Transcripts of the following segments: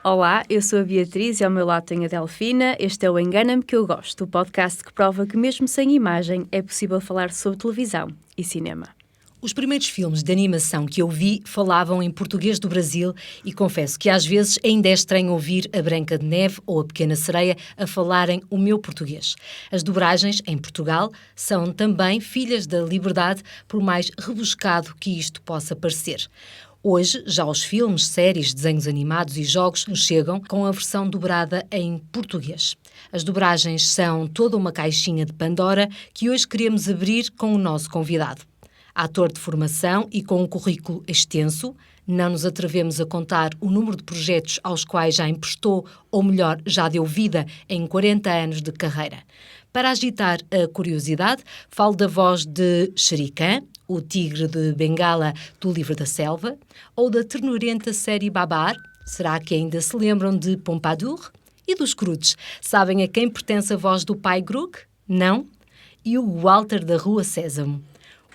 Olá, eu sou a Beatriz e ao meu lado tenho a Delfina. Este é o Engana-me que eu gosto, o podcast que prova que mesmo sem imagem é possível falar sobre televisão e cinema. Os primeiros filmes de animação que eu vi falavam em português do Brasil e confesso que às vezes ainda é estranho ouvir a Branca de Neve ou a Pequena Sereia a falarem o meu português. As dobragens, em Portugal, são também filhas da liberdade, por mais rebuscado que isto possa parecer. Hoje, já os filmes, séries, desenhos animados e jogos nos chegam com a versão dobrada em português. As dobragens são toda uma caixinha de Pandora que hoje queremos abrir com o nosso convidado. Ator de formação e com um currículo extenso, não nos atrevemos a contar o número de projetos aos quais já emprestou, ou melhor, já deu vida em 40 anos de carreira. Para agitar a curiosidade, falo da voz de Shere Khan, o tigre de Bengala do Livro da Selva, ou da ternurenta série Babar, será que ainda se lembram de Pompadour? E dos Croods, sabem a quem pertence a voz do pai Grug? Não? E o Walter da Rua Sésamo.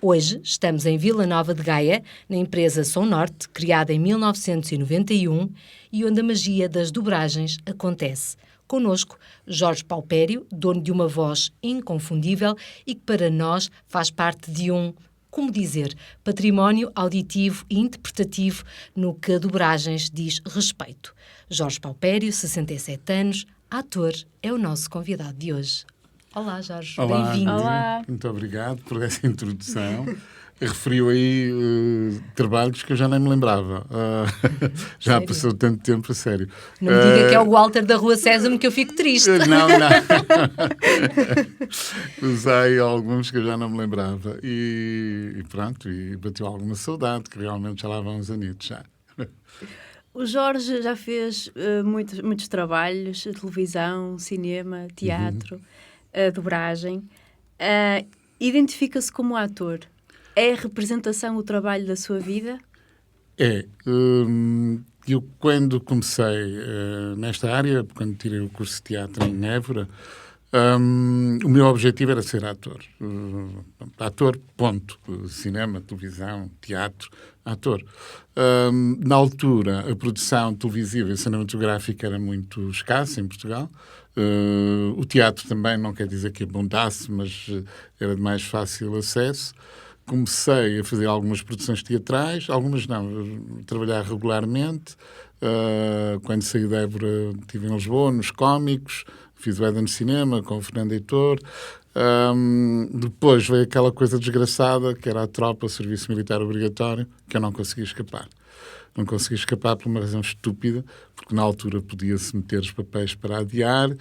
Hoje estamos em Vila Nova de Gaia, na empresa Som Norte, criada em 1991 e onde a magia das dobragens acontece. Connosco, Jorge Paupério, dono de uma voz inconfundível e que para nós faz parte de um, como dizer, património auditivo e interpretativo no que a dobragens diz respeito. Jorge Paupério, 67 anos, ator, é o nosso convidado de hoje. Olá, Jorge. Olá, Bem-vindo. Olá. Muito obrigado por essa introdução. Referiu aí trabalhos que eu já nem me lembrava. Já Sério? passou tanto tempo, a sério. Não me diga que é o Walter da Rua Sésamo que eu fico triste. Não. Usei alguns que eu já não me lembrava. E pronto, e bateu alguma saudade, que realmente já lá vão uns anitos já. O Jorge já fez muitos trabalhos, televisão, cinema, teatro, dobragem. Identifica-se como ator. É a representação o trabalho da sua vida? É. Eu quando comecei nesta área, quando tirei o curso de teatro em Évora, o meu objetivo era ser ator. Ator, ponto. Cinema, televisão, teatro, ator. Na altura, a produção televisiva e cinematográfica era muito escassa em Portugal. O teatro também, não quer dizer que abundasse, mas era de mais fácil acesso. Comecei a fazer algumas produções teatrais, algumas não, trabalhar regularmente. Quando saí de Évora, estive em Lisboa, nos cómicos, fiz o Éden no Cinema com o Fernando Heitor. Depois veio aquela coisa desgraçada, que era a tropa, o serviço militar obrigatório, que eu não conseguia escapar. Não consegui escapar por uma razão estúpida, porque na altura podia-se meter os papéis para adiar,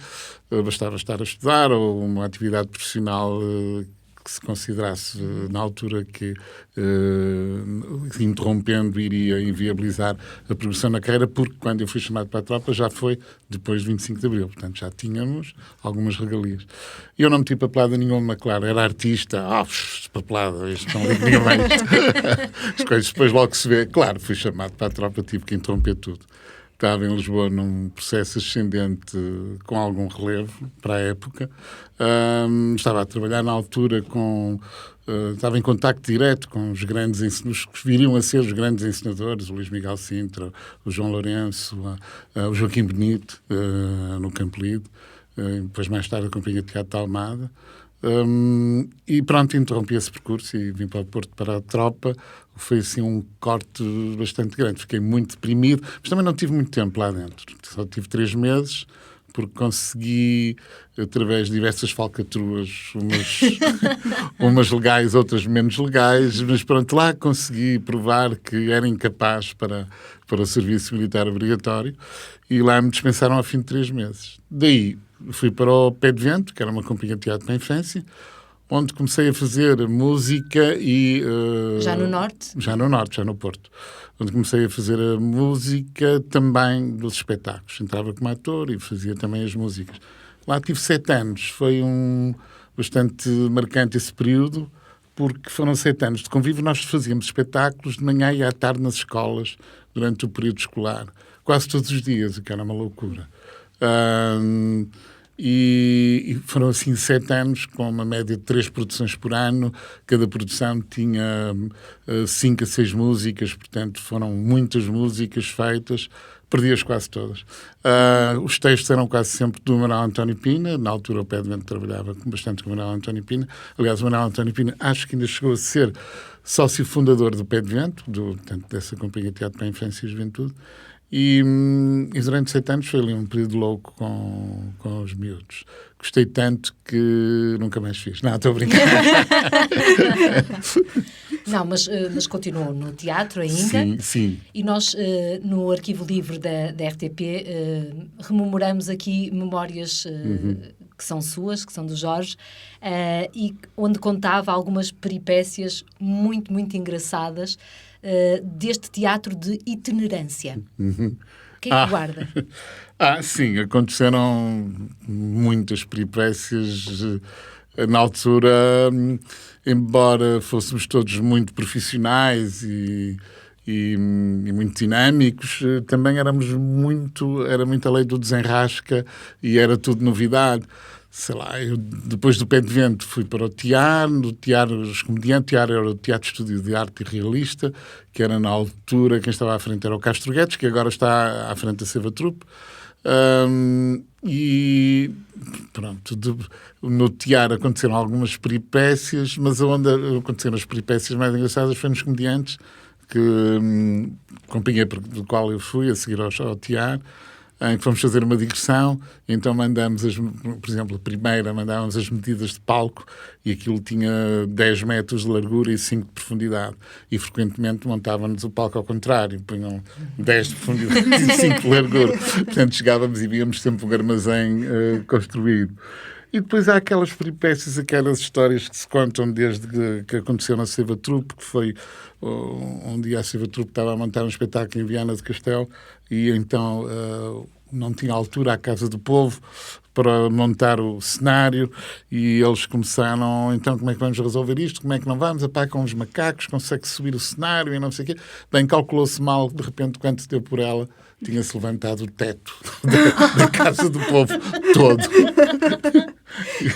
bastava estar a estudar, ou uma atividade profissional que se considerasse na altura que interrompendo iria inviabilizar a progressão na carreira, porque quando eu fui chamado para a tropa já foi depois de 25 de Abril, portanto já tínhamos algumas regalias. E eu não meti papelada nenhuma, claro, era artista, papelada, isto não ligo ninguém mais. As coisas depois logo se vê, claro, fui chamado para a tropa, tive que interromper tudo. Estava em Lisboa num processo ascendente com algum relevo para a época. Estava a trabalhar na altura estava em contacto direto com os grandes ensinadores, que viriam a ser os grandes ensinadores, o Luís Miguel Sintra, o João Lourenço, o Joaquim Benito, no Campo Lido, depois mais tarde a Companhia de Teatro de Almada. E pronto, interrompi esse percurso e vim para o Porto para a tropa. Foi assim um corte bastante grande. Fiquei muito deprimido, mas também não tive muito tempo lá dentro. Só tive 3 meses, porque consegui, através de diversas falcatruas, umas legais, outras menos legais, mas pronto, lá consegui provar que era incapaz para o serviço militar obrigatório e lá me dispensaram ao fim de 3 meses. Daí fui para o Pé de Vento, que era uma companhia de teatro para a infância, onde comecei a fazer música e... Já no Norte? Já no Norte, já no Porto. Onde comecei a fazer a música também dos espetáculos. Entrava como ator e fazia também as músicas. Lá tive 7 anos. Foi bastante marcante esse período, porque foram 7 anos de convívio. Nós fazíamos espetáculos de manhã e à tarde nas escolas, durante o período escolar. Quase todos os dias, o que era uma loucura. E foram assim 7 anos, com uma média de 3 produções por ano. Cada produção tinha 5 a 6 músicas, portanto foram muitas músicas feitas perdi-as quase todas. Os textos eram quase sempre do Manuel António Pina. Na altura o Pé de Vento trabalhava bastante com o Manuel António Pina. Aliás, o Manuel António Pina acho que ainda chegou a ser sócio fundador do Pé de Vento, portanto, dessa companhia de teatro para a infância e juventude. E durante 7 anos foi ali um período louco com os miúdos. Gostei tanto que nunca mais fiz. Não, estou a brincar. Não, mas continuou no teatro ainda. Sim, sim. E nós, no Arquivo Livre da RTP, rememoramos aqui memórias que são suas, que são do Jorge, e onde contava algumas peripécias muito, muito engraçadas deste teatro de itinerância. O que é que guarda? Sim, aconteceram muitas peripécias na altura, embora fôssemos todos muito profissionais e muito dinâmicos, também era muito a lei do desenrasca e era tudo novidade. Sei lá, eu depois do Pé de Vento fui para o teatro, os comediantes, o teatro era o Teatro Estúdio de Arte Realista, que era na altura, quem estava à frente era o Castro Guedes, que agora está à frente da Seva Trupe. E pronto, no teatro aconteceram algumas peripécias, mas onde aconteceram as peripécias mais engraçadas foi nos comediantes, que companhia do qual eu fui a seguir ao teatro, em que fomos fazer uma digressão, então mandamos, por exemplo, a primeira mandávamos as medidas de palco e aquilo tinha 10 metros de largura e 5 de profundidade. E frequentemente montávamos o palco ao contrário, punham 10 de profundidade e 5 de largura. Portanto, chegávamos e víamos sempre um armazém construído. E depois há aquelas peripécias, aquelas histórias que se contam desde que aconteceu na Seva Trupe, que foi um dia a Seva Trupe estava a montar um espetáculo em Viana do Castelo e então não tinha altura à Casa do Povo para montar o cenário e eles começaram, então como é que vamos resolver isto? Como é que não vamos? Com uns macacos, consegue-se subir o cenário e não sei o quê. Bem, calculou-se mal, de repente, quando se deu por ela, tinha-se levantado o teto da Casa do Povo todo.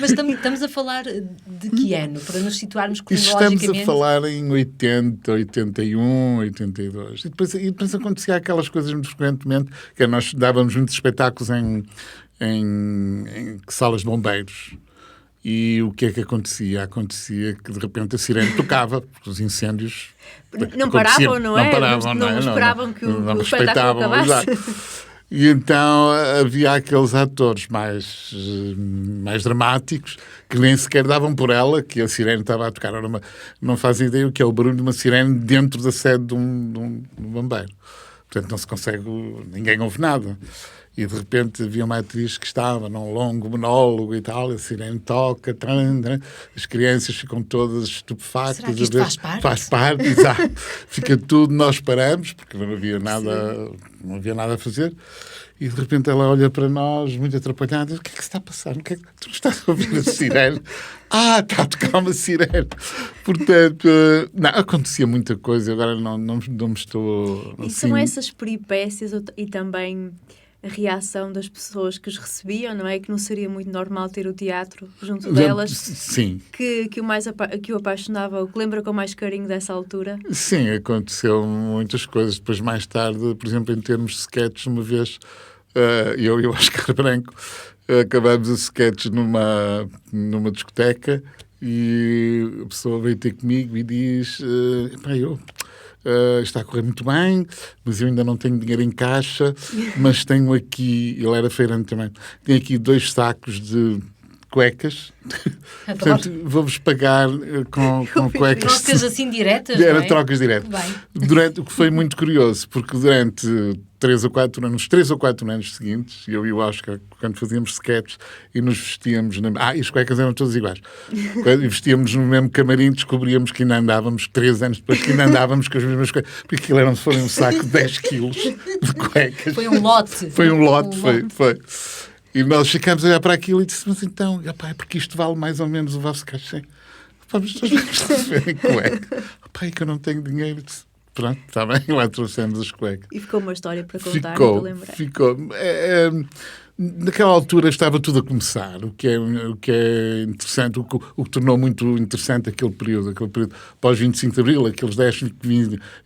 Mas estamos a falar de que ano? Para nos situarmos cronologicamente? Estamos a falar em 80, 81, 82. E depois acontecia aquelas coisas muito frequentemente, que nós dávamos muitos espetáculos em salas de bombeiros. E o que é que acontecia? Acontecia que de repente a sirene tocava, porque os incêndios... Não paravam, não é? Não paravam, não esperavam que o espetáculo acabasse. Exato. E então havia aqueles atores mais dramáticos que nem sequer davam por ela, que a sirene estava a tocar. Não faz ideia o que é o barulho de uma sirene dentro da sede de um bombeiro. Portanto, não se consegue... Ninguém ouve nada. E de repente havia uma atriz que estava num longo monólogo e tal, a sirene toca, as crianças ficam todas estupefactas. Será que isto faz parte? Faz parte, exato. Fica tudo, nós paramos, porque não havia nada a fazer. E de repente ela olha para nós, muito atrapalhada, o que é que se está a passar? Tu não estás a ouvir a sirene? Está a tocar uma sirene. Portanto, acontecia muita coisa, agora não me estou... E são essas peripécias e também... a reação das pessoas que os recebiam, não é? Que não seria muito normal ter o teatro junto delas. Sim. Que o apaixonava, o que lembra com mais carinho dessa altura? Sim, aconteceu muitas coisas. Depois, mais tarde, por exemplo, em termos de sketches, uma vez, eu e o Oscar Branco acabámos os sketches numa discoteca e a pessoa veio ter comigo e diz... está a correr muito bem, mas eu ainda não tenho dinheiro em caixa, mas tenho aqui, ele era feirante também, tenho aqui 2 sacos de cuecas, portanto vou-vos pagar com cuecas. Trocas assim diretas, Era não é? trocas diretas. O que foi muito curioso, porque durante 3 ou 4 anos seguintes, eu e o Oscar, quando fazíamos sketches e nos vestíamos... e as cuecas eram todas iguais. Quando vestíamos no mesmo camarim, descobríamos que ainda andávamos, 3 anos depois, que ainda andávamos com as mesmas cuecas. Porque aquilo foi um saco de 10 quilos de cuecas. Foi um lote. Foi. E nós ficámos a olhar para aquilo e dissemos, então, é porque isto vale mais ou menos o vosso cachê. Mas nós vamos receber cueca. É que eu não tenho dinheiro. Pronto, está bem, lá trouxemos as cuecas. E ficou uma história para contar, para lembrar. Ficou. naquela altura estava tudo a começar, o que é interessante, o que tornou muito interessante aquele período pós-25 de Abril, aqueles 10,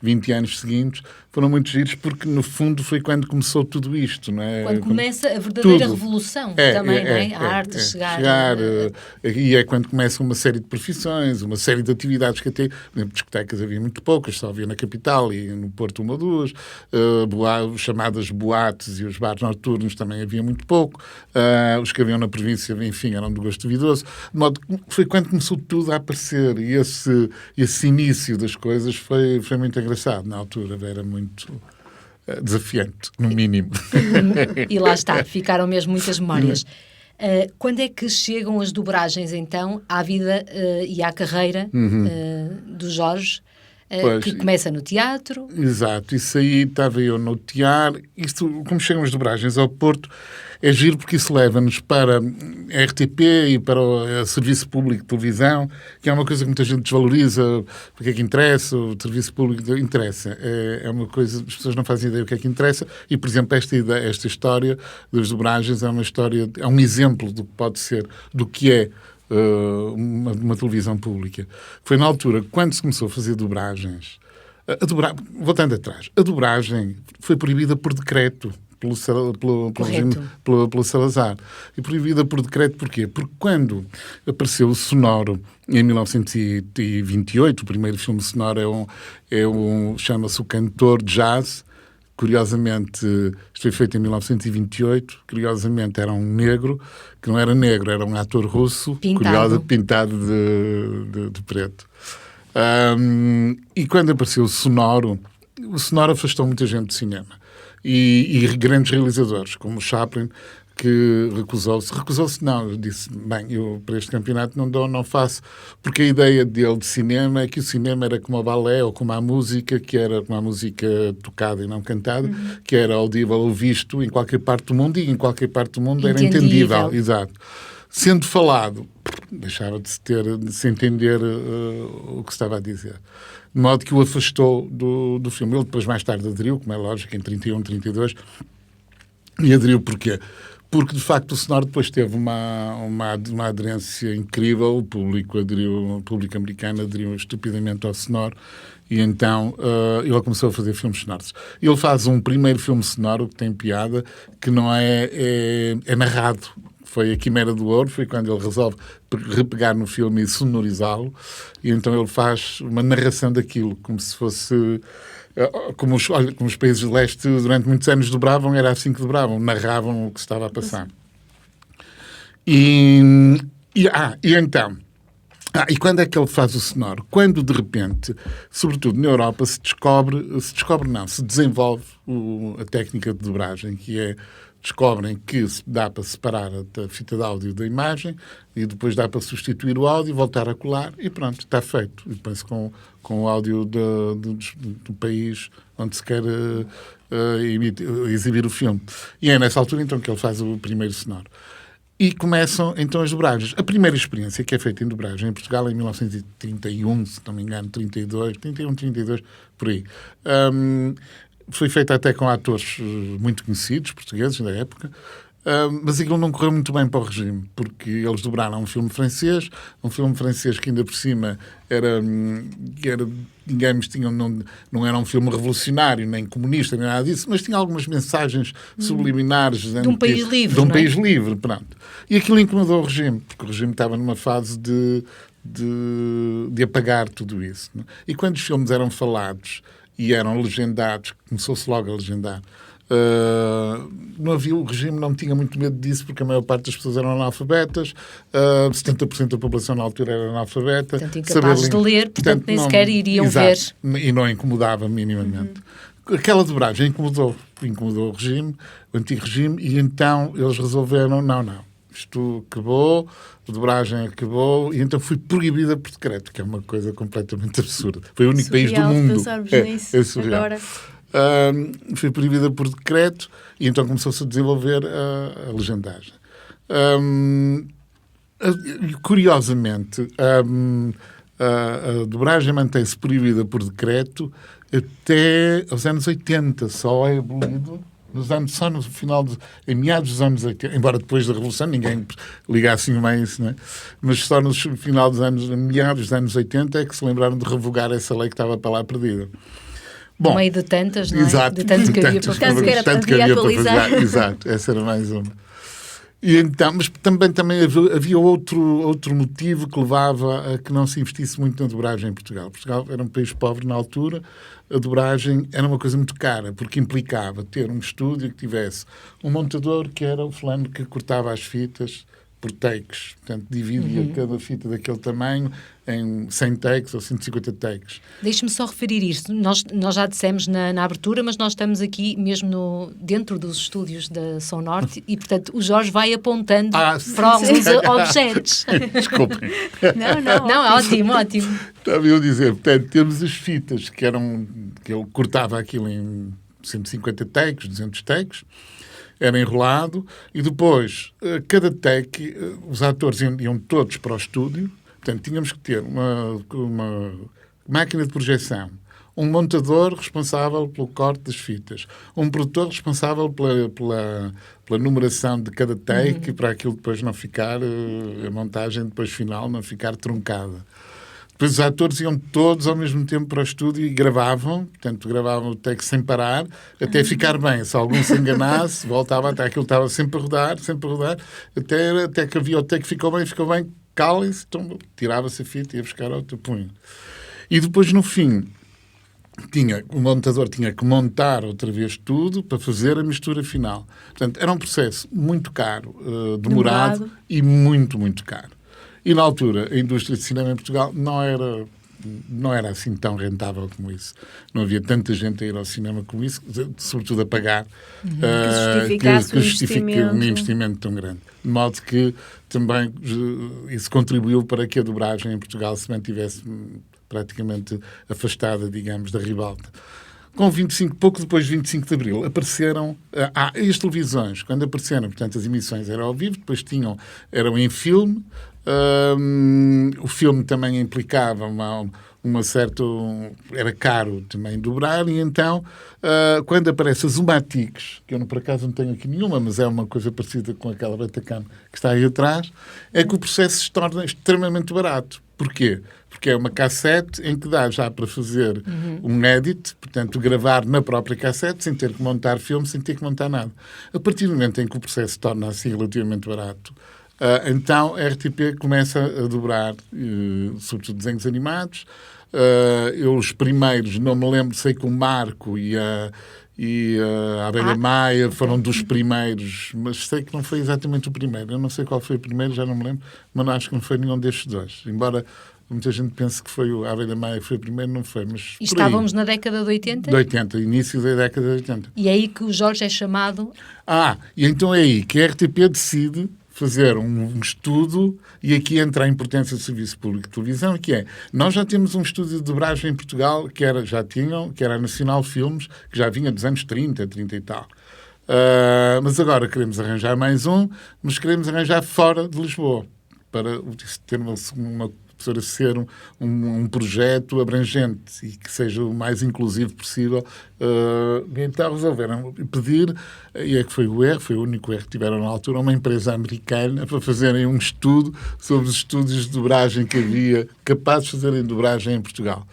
20 anos seguintes, foram muito giros porque, no fundo, foi quando começou tudo isto, não é? Quando começa a verdadeira tudo. revolução também, não é? A arte chegar... E é quando começa uma série de profissões, uma série de atividades que até, por exemplo, discotecas havia muito poucas, só havia na capital e no Porto uma ou duas, chamadas boates e os bares noturnos também havia muito pouco, os que haviam na província, enfim, eram de gosto duvidoso, de modo que foi quando começou tudo a aparecer e esse início das coisas foi muito engraçado na altura, era muito desafiante, no mínimo. E lá está, ficaram mesmo muitas memórias. Quando é que chegam as dobragens, então, à vida e à carreira do Jorge, que começa no teatro? Exato, isso aí estava eu no teatro. Isto, como chegam as dobragens ao Porto, é giro porque isso leva-nos para a RTP e para o Serviço Público de Televisão, que é uma coisa que muita gente desvaloriza, porque é que interessa, o Serviço Público interessa. É uma coisa, as pessoas não fazem ideia do que é que interessa, e, por exemplo, esta história das dobragens é uma história, é um exemplo do que pode ser, do que é uma televisão pública. Foi na altura, quando se começou a fazer dobragens, voltando atrás, a dobragem foi proibida por decreto pelo Salazar. E proibida por decreto porquê? Porque quando apareceu o sonoro em 1928, o primeiro filme sonoro chama-se O Cantor de Jazz. Curiosamente, isto foi feito em 1928, curiosamente era um negro, que não era negro, era um ator russo, pintado de preto. E quando apareceu o sonoro afastou muita gente do cinema. E grandes realizadores, como o Chaplin, que recusou-se não, disse, bem, eu para este campeonato não faço, porque a ideia dele de cinema é que o cinema era como o balé ou como a música, que era uma música tocada e não cantada, que era audível ou visto em qualquer parte do mundo, e em qualquer parte do mundo era entendível. Exato. Sendo falado, deixava de se entender o que se estava a dizer. De modo que o afastou do filme. Ele depois mais tarde aderiu, como é lógico, em 31, 32, e aderiu porquê? Porque, de facto, o sonoro depois teve uma aderência incrível, o público americano aderiu estupidamente ao sonoro, e então ele começou a fazer filmes sonoros. Ele faz um primeiro filme sonoro que tem piada, que não é narrado. Foi A Quimera do Ouro, foi quando ele resolve repegar no filme e sonorizá-lo, e então ele faz uma narração daquilo, como se fosse... Como os países de leste durante muitos anos dobravam, era assim que dobravam, narravam o que estava a passar. E quando é que ele faz o sonoro? Quando, de repente, sobretudo na Europa, se desenvolve a técnica de dobragem, que é, descobrem que dá para separar a fita de áudio da imagem e depois dá para substituir o áudio, voltar a colar e pronto, está feito. E depois com o áudio do país onde se quer exibir o filme. E é nessa altura, então, que ele faz o primeiro sonoro. E começam, então, as dobragens. A primeira experiência que é feita em dobragem em Portugal, em 1931, se não me engano, 32, por aí. Foi feita até com atores muito conhecidos, portugueses, da época, mas aquilo não correu muito bem para o regime, porque eles dobraram um filme francês que ainda por cima digamos, não era um filme revolucionário, nem comunista, nem nada disso, mas tinha algumas mensagens subliminares. De um país livre, de um país livre, pronto. E aquilo incomodou o regime, porque o regime estava numa fase de apagar tudo isso. Não? E quando os filmes eram falados e eram legendados, começou-se logo a legendar, o regime não tinha muito medo disso, porque a maior parte das pessoas eram analfabetas, 70% da população na altura era analfabeta. Portanto, incapazes de ler, portanto nem sequer iriam ver. E não incomodava minimamente. Aquela dobragem incomodou o regime, o antigo regime, e então eles resolveram, não, isto acabou, a dobragem acabou, e então foi proibida por decreto, que é uma coisa completamente absurda. Foi o único país do mundo. É surreal. Agora... foi proibida por decreto, e então começou-se a desenvolver a legendagem. Curiosamente, a dobragem mantém-se proibida por decreto até aos anos 80. Só é abolido só no final, em meados dos anos 80, embora depois da Revolução ninguém ligasse nenhuma a isso, não é? Mas só no final dos anos, meados dos anos 80 é que se lembraram de revogar essa lei que estava para lá perdida. Bom, no meio de tantas, não é? Exato, de tanto que havia para fazer. Exato, essa era mais uma. E então, mas também havia outro motivo que levava a que não se investisse muito na dobragem em Portugal. Portugal era um país pobre na altura, a dobragem era uma coisa muito cara, porque implicava ter um estúdio que tivesse um montador que era o fulano que cortava as fitas por takes. Portanto, dividia cada fita daquele tamanho em 100 takes ou 150 takes. Deixe-me só referir isto. Nós já dissemos na abertura, mas nós estamos aqui mesmo dentro dos estúdios da Som Norte e, portanto, o Jorge vai apontando para alguns objetos. Desculpem. Não, é ótimo. Estava eu a dizer, portanto, temos as fitas que ele cortava aquilo em 150 takes, 200 takes, era enrolado, e depois, cada take, os atores iam todos para o estúdio. Portanto, tínhamos que ter uma máquina de projeção, um montador responsável pelo corte das fitas, um produtor responsável pela numeração de cada take, para aquilo depois não ficar, a montagem depois final não ficar truncada. Depois os atores iam todos ao mesmo tempo para o estúdio e gravavam o take sem parar, até ficar bem. Se algum se enganasse, voltava até aquilo estava sempre a rodar, até que havia o take que ficou bem, calem-se, então tirava-se a fita e ia buscar outro punho. E depois, no fim, o montador tinha que montar outra vez tudo para fazer a mistura final. Portanto, era um processo muito caro, demorado e muito, muito caro. E, na altura, a indústria de cinema em Portugal não era assim tão rentável como isso. Não havia tanta gente a ir ao cinema como isso, sobretudo a pagar, que justifique um investimento tão grande. De modo que também isso contribuiu para que a dobragem em Portugal se mantivesse praticamente afastada, digamos, da ribalta. Pouco depois de 25 de Abril, apareceram as televisões. Quando apareceram, portanto, as emissões eram ao vivo, depois eram em filme. O filme também implicava era caro também dobrar, e então, quando aparecem as Zumatics, que eu por acaso não tenho aqui nenhuma, mas é uma coisa parecida com aquela Betacam que está aí atrás, é que o processo se torna extremamente barato. Porquê? Porque é uma cassete em que dá já para fazer um edit, portanto, gravar na própria cassete, sem ter que montar filme, sem ter que montar nada. A partir do momento em que o processo se torna assim relativamente barato, então a RTP começa a dobrar, sobretudo desenhos animados. Os primeiros, não me lembro, sei que o Marco e a Abelha Maia foram dos primeiros, mas sei que não foi exatamente o primeiro. Eu não sei qual foi o primeiro, já não me lembro, mas não acho que não foi nenhum destes dois. Embora muita gente pense que foi a Abelha Maia que foi o primeiro, não foi. Mas e estávamos na década de 80? De 80, início da década de 80. E é aí que o Jorge é chamado... E então é aí que a RTP decide fazer um estudo, e aqui entra a importância do Serviço Público de Televisão, que é, nós já temos um estúdio de dobragem em Portugal, que era a Nacional Filmes, que já vinha dos anos 30 e tal. Mas agora queremos arranjar mais mas queremos arranjar fora de Lisboa, para ter para ser um projeto abrangente e que seja o mais inclusivo possível. Então resolveram pedir, e é que foi o único erro que tiveram na altura, uma empresa americana para fazerem um estudo sobre os estúdios de dobragem que havia, capazes de fazerem dobragem em Portugal.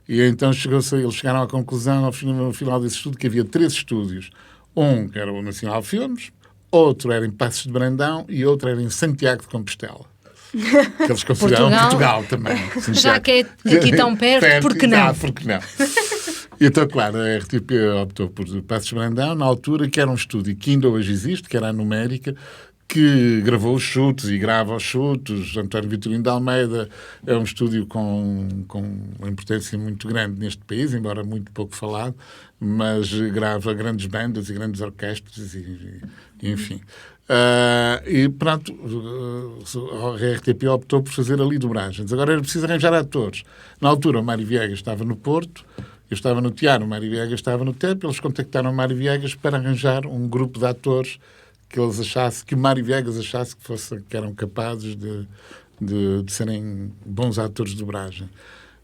E então eles chegaram à conclusão, no final desse estudo, que havia 3 estúdios. Um que era o Nacional Filmes, outro era em Passos de Brandão e outro era em Santiago de Compostela. Que eles consideram Portugal também. Já que é aqui tão perto, por que não? Porque não? E então, claro, a RTP optou por Passos de Brandão, na altura, que era um estúdio que ainda hoje existe, que era a Numérica, que gravou os chutes e grava os chutes. António Vitorino de Almeida é um estúdio com uma importância muito grande neste país, embora muito pouco falado, mas grava grandes bandas e grandes orquestras e enfim. E pronto, a RTP optou por fazer ali dobragens. Agora era preciso arranjar atores. Na altura o Mário Viegas estava no Porto, eu estava no Tiar, o Mário Viegas estava no TEP, eles contactaram o Mário Viegas para arranjar um grupo de atores que o Mário Viegas achasse que eram capazes de serem bons atores de dobragem.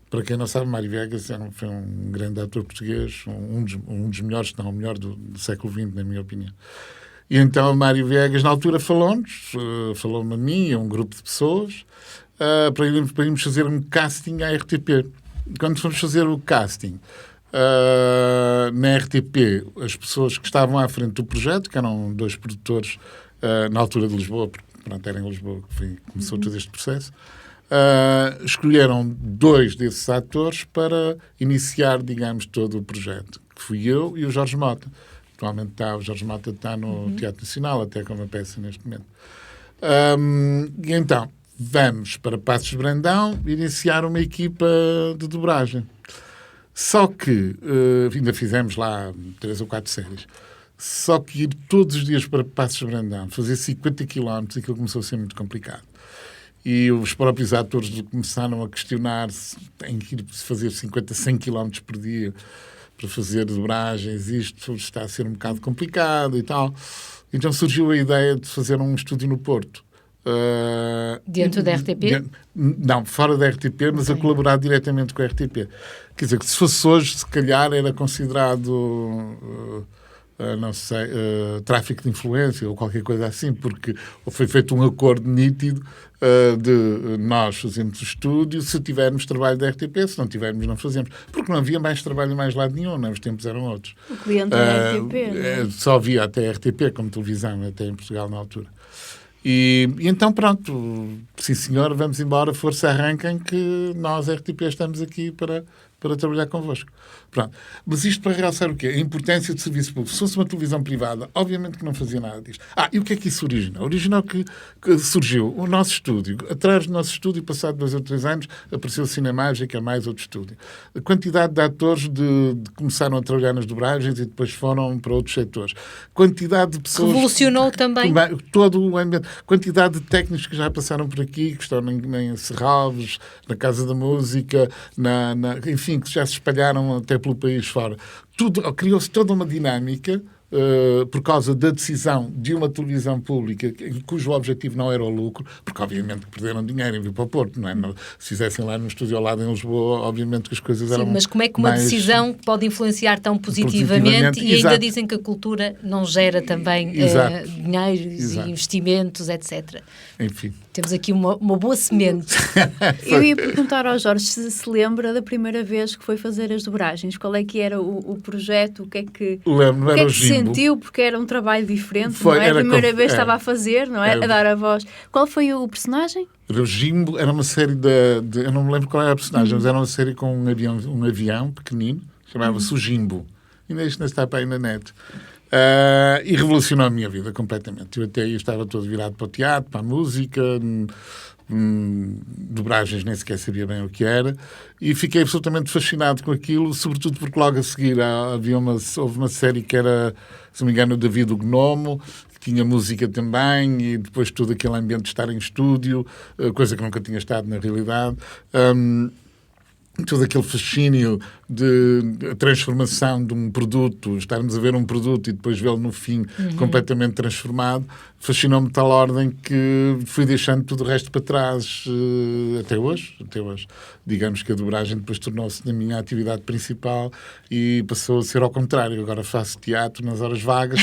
Para quem não sabe, Mário Viegas foi um grande ator português, um dos melhores, se não o melhor do século XX, na minha opinião. E então Mário Viegas, na altura, falou-me a mim e a um grupo de pessoas para irmos fazer um casting à RTP. Quando fomos fazer o casting na RTP, as pessoas que estavam à frente do projeto, que eram 2 produtores na altura de Lisboa, porque pronto, era em Lisboa que começou todo este processo, escolheram 2 desses atores para iniciar, digamos, todo o projeto, que fui eu e o Jorge Mota. Atualmente o Jorge Mota está no Teatro Nacional, até com uma peça neste momento. E então, vamos para Passos de Brandão iniciar uma equipa de dobragem. Só que, ainda fizemos lá 3 ou 4 séries, só que ir todos os dias para Passos de Brandão, fazer 50 km, aquilo começou a ser muito complicado. E os próprios atores começaram a questionar-se, tem que ir fazer 50, 100 km por dia para fazer dobragens, isto está a ser um bocado complicado e tal. Então surgiu a ideia de fazer um estúdio no Porto. Dentro da RTP? Não, fora da RTP, mas a colaborar diretamente com a RTP. Quer dizer, que se fosse hoje, se calhar era considerado... não sei, tráfico de influência ou qualquer coisa assim, porque foi feito um acordo nítido de nós fazemos o estúdio se tivermos trabalho da RTP, se não tivermos não fazemos, porque não havia mais trabalho em mais lado nenhum, né? Os tempos eram outros. O cliente da RTP, só havia até a RTP como televisão, até em Portugal na altura. E então pronto, sim senhor, vamos embora, força, arranquem que nós, RTP, estamos aqui para trabalhar convosco. Pronto. Mas isto para realçar o quê? A importância do serviço público. Se fosse uma televisão privada, obviamente que não fazia nada disto. E o que é que isso originou? Originou que surgiu o nosso estúdio. Atrás do nosso estúdio, passado 2 ou 3 anos, apareceu o Cinemagem, que é mais outro estúdio. A quantidade de atores começaram a trabalhar nas dobragens e depois foram para outros setores. Quantidade de pessoas... Revolucionou também. Todo o ambiente. Quantidade de técnicos que já passaram por aqui, que estão em Serralves, na Casa da Música, enfim, que já se espalharam até pelo país fora. Criou-se toda uma dinâmica por causa da decisão de uma televisão pública cujo objetivo não era o lucro, porque obviamente que perderam dinheiro em vir para o Porto, não é? Se fizessem lá no estúdio ao lado em Lisboa, obviamente que as coisas eram... Sim, mas como é que uma decisão pode influenciar tão positivamente e ainda dizem que a cultura não gera também dinheiros e investimentos, etc. Enfim. Temos aqui uma boa semente. Eu ia perguntar ao Jorge se lembra da primeira vez que foi fazer as dobragens. Qual é que era o projeto? O que é que, Lembro, o que, é que sentiu? Porque era um trabalho diferente, não é? A primeira vez estava a fazer, não é? A dar a voz. Qual foi o personagem? Era o Jimbo, era uma série eu não me lembro qual era a personagem, mas era uma série com um avião pequenino, chamava-se o Jimbo. Ainda isto não está para aí na net. E revolucionou a minha vida completamente. Eu até aí estava todo virado para o teatro, para a música, dobragens nem sequer sabia bem o que era, e fiquei absolutamente fascinado com aquilo, sobretudo porque logo a seguir houve uma série que era, se não me engano, o David o Gnomo, que tinha música também, e depois todo aquele ambiente de estar em estúdio, coisa que nunca tinha estado na realidade. Todo aquele fascínio de transformação de um produto, estarmos a ver um produto e depois vê-lo no fim completamente transformado, fascinou-me de tal ordem que fui deixando tudo o resto para trás até hoje. Digamos que a dobragem depois tornou-se na minha atividade principal e passou a ser ao contrário. Agora faço teatro nas horas vagas,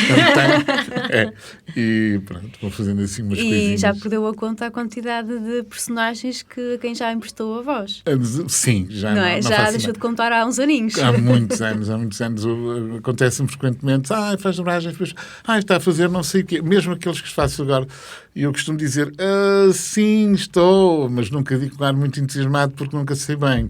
e pronto, vou fazendo assim umas coisinhas. E já perdeu a conta a quantidade de personagens a quem já emprestou a voz? Sim, já não é? Não já deixou de contar há uns aninhos. Há muitos anos. Acontece-me frequentemente, faz dobragens, depois, está a fazer não sei o quê. Mesmo aqueles que faço agora, e eu costumo dizer, sim, estou, mas nunca digo com ar muito entusiasmado porque nunca sei bem.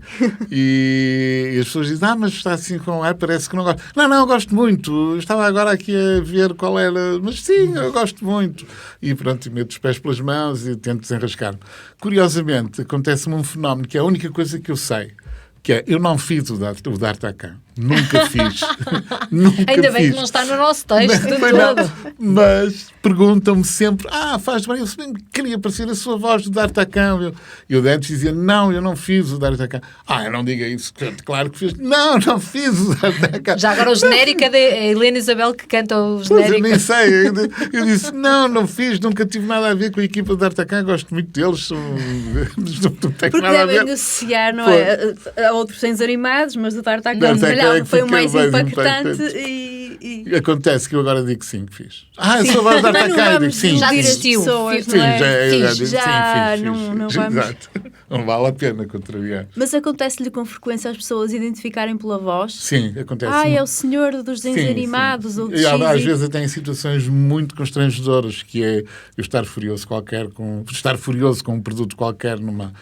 E as pessoas dizem, mas está assim com ar, parece que não gosto. Não, eu gosto muito. Estava agora aqui a ver qual era, mas sim, eu gosto muito. E pronto, meto os pés pelas mãos e tento desenrascar-me. Curiosamente, acontece-me um fenómeno que é a única coisa que eu sei, que é, eu não fiz o D'Artagnan. Nunca fiz. Nunca Ainda bem fiz. que não está no nosso texto de Foi todo. nada. Mas perguntam-me sempre, faz bem, eu sempre queria parecer a sua voz do D'Artagnan. E o Dentes dizia, não, eu não fiz o D'Artagnan. Eu não diga isso, claro que fiz. Não fiz o D'Artagnan. Já agora o genérico é da Helena Isabel que canta o Pois, genérico. eu nem sei. Eu disse, não fiz, nunca tive nada a ver com a equipa do D'Artagnan, gosto muito deles, não tenho Porque nada a ver. devem associar, não é? A outros desenhos animados, mas o D'Artagnan, se D'Artagnan calhar, é que foi o fica mais mais impactante impactante. e... Acontece que eu agora digo que sim, que fiz. Eu sou a voz da Mas não D'Artagnan, eu digo vamos sim. Já iludir as desistiu. pessoas, Sim, não é? já Fiz, digo já sim, não fiz. vamos... Exato. Não vale a pena contrariar. Mas acontece-lhe com frequência as pessoas identificarem pela voz? Sim, acontece. É o senhor dos desenhos animados ou de E, às X. vezes até em situações muito constrangedoras, que é eu estar furioso com um produto qualquer numa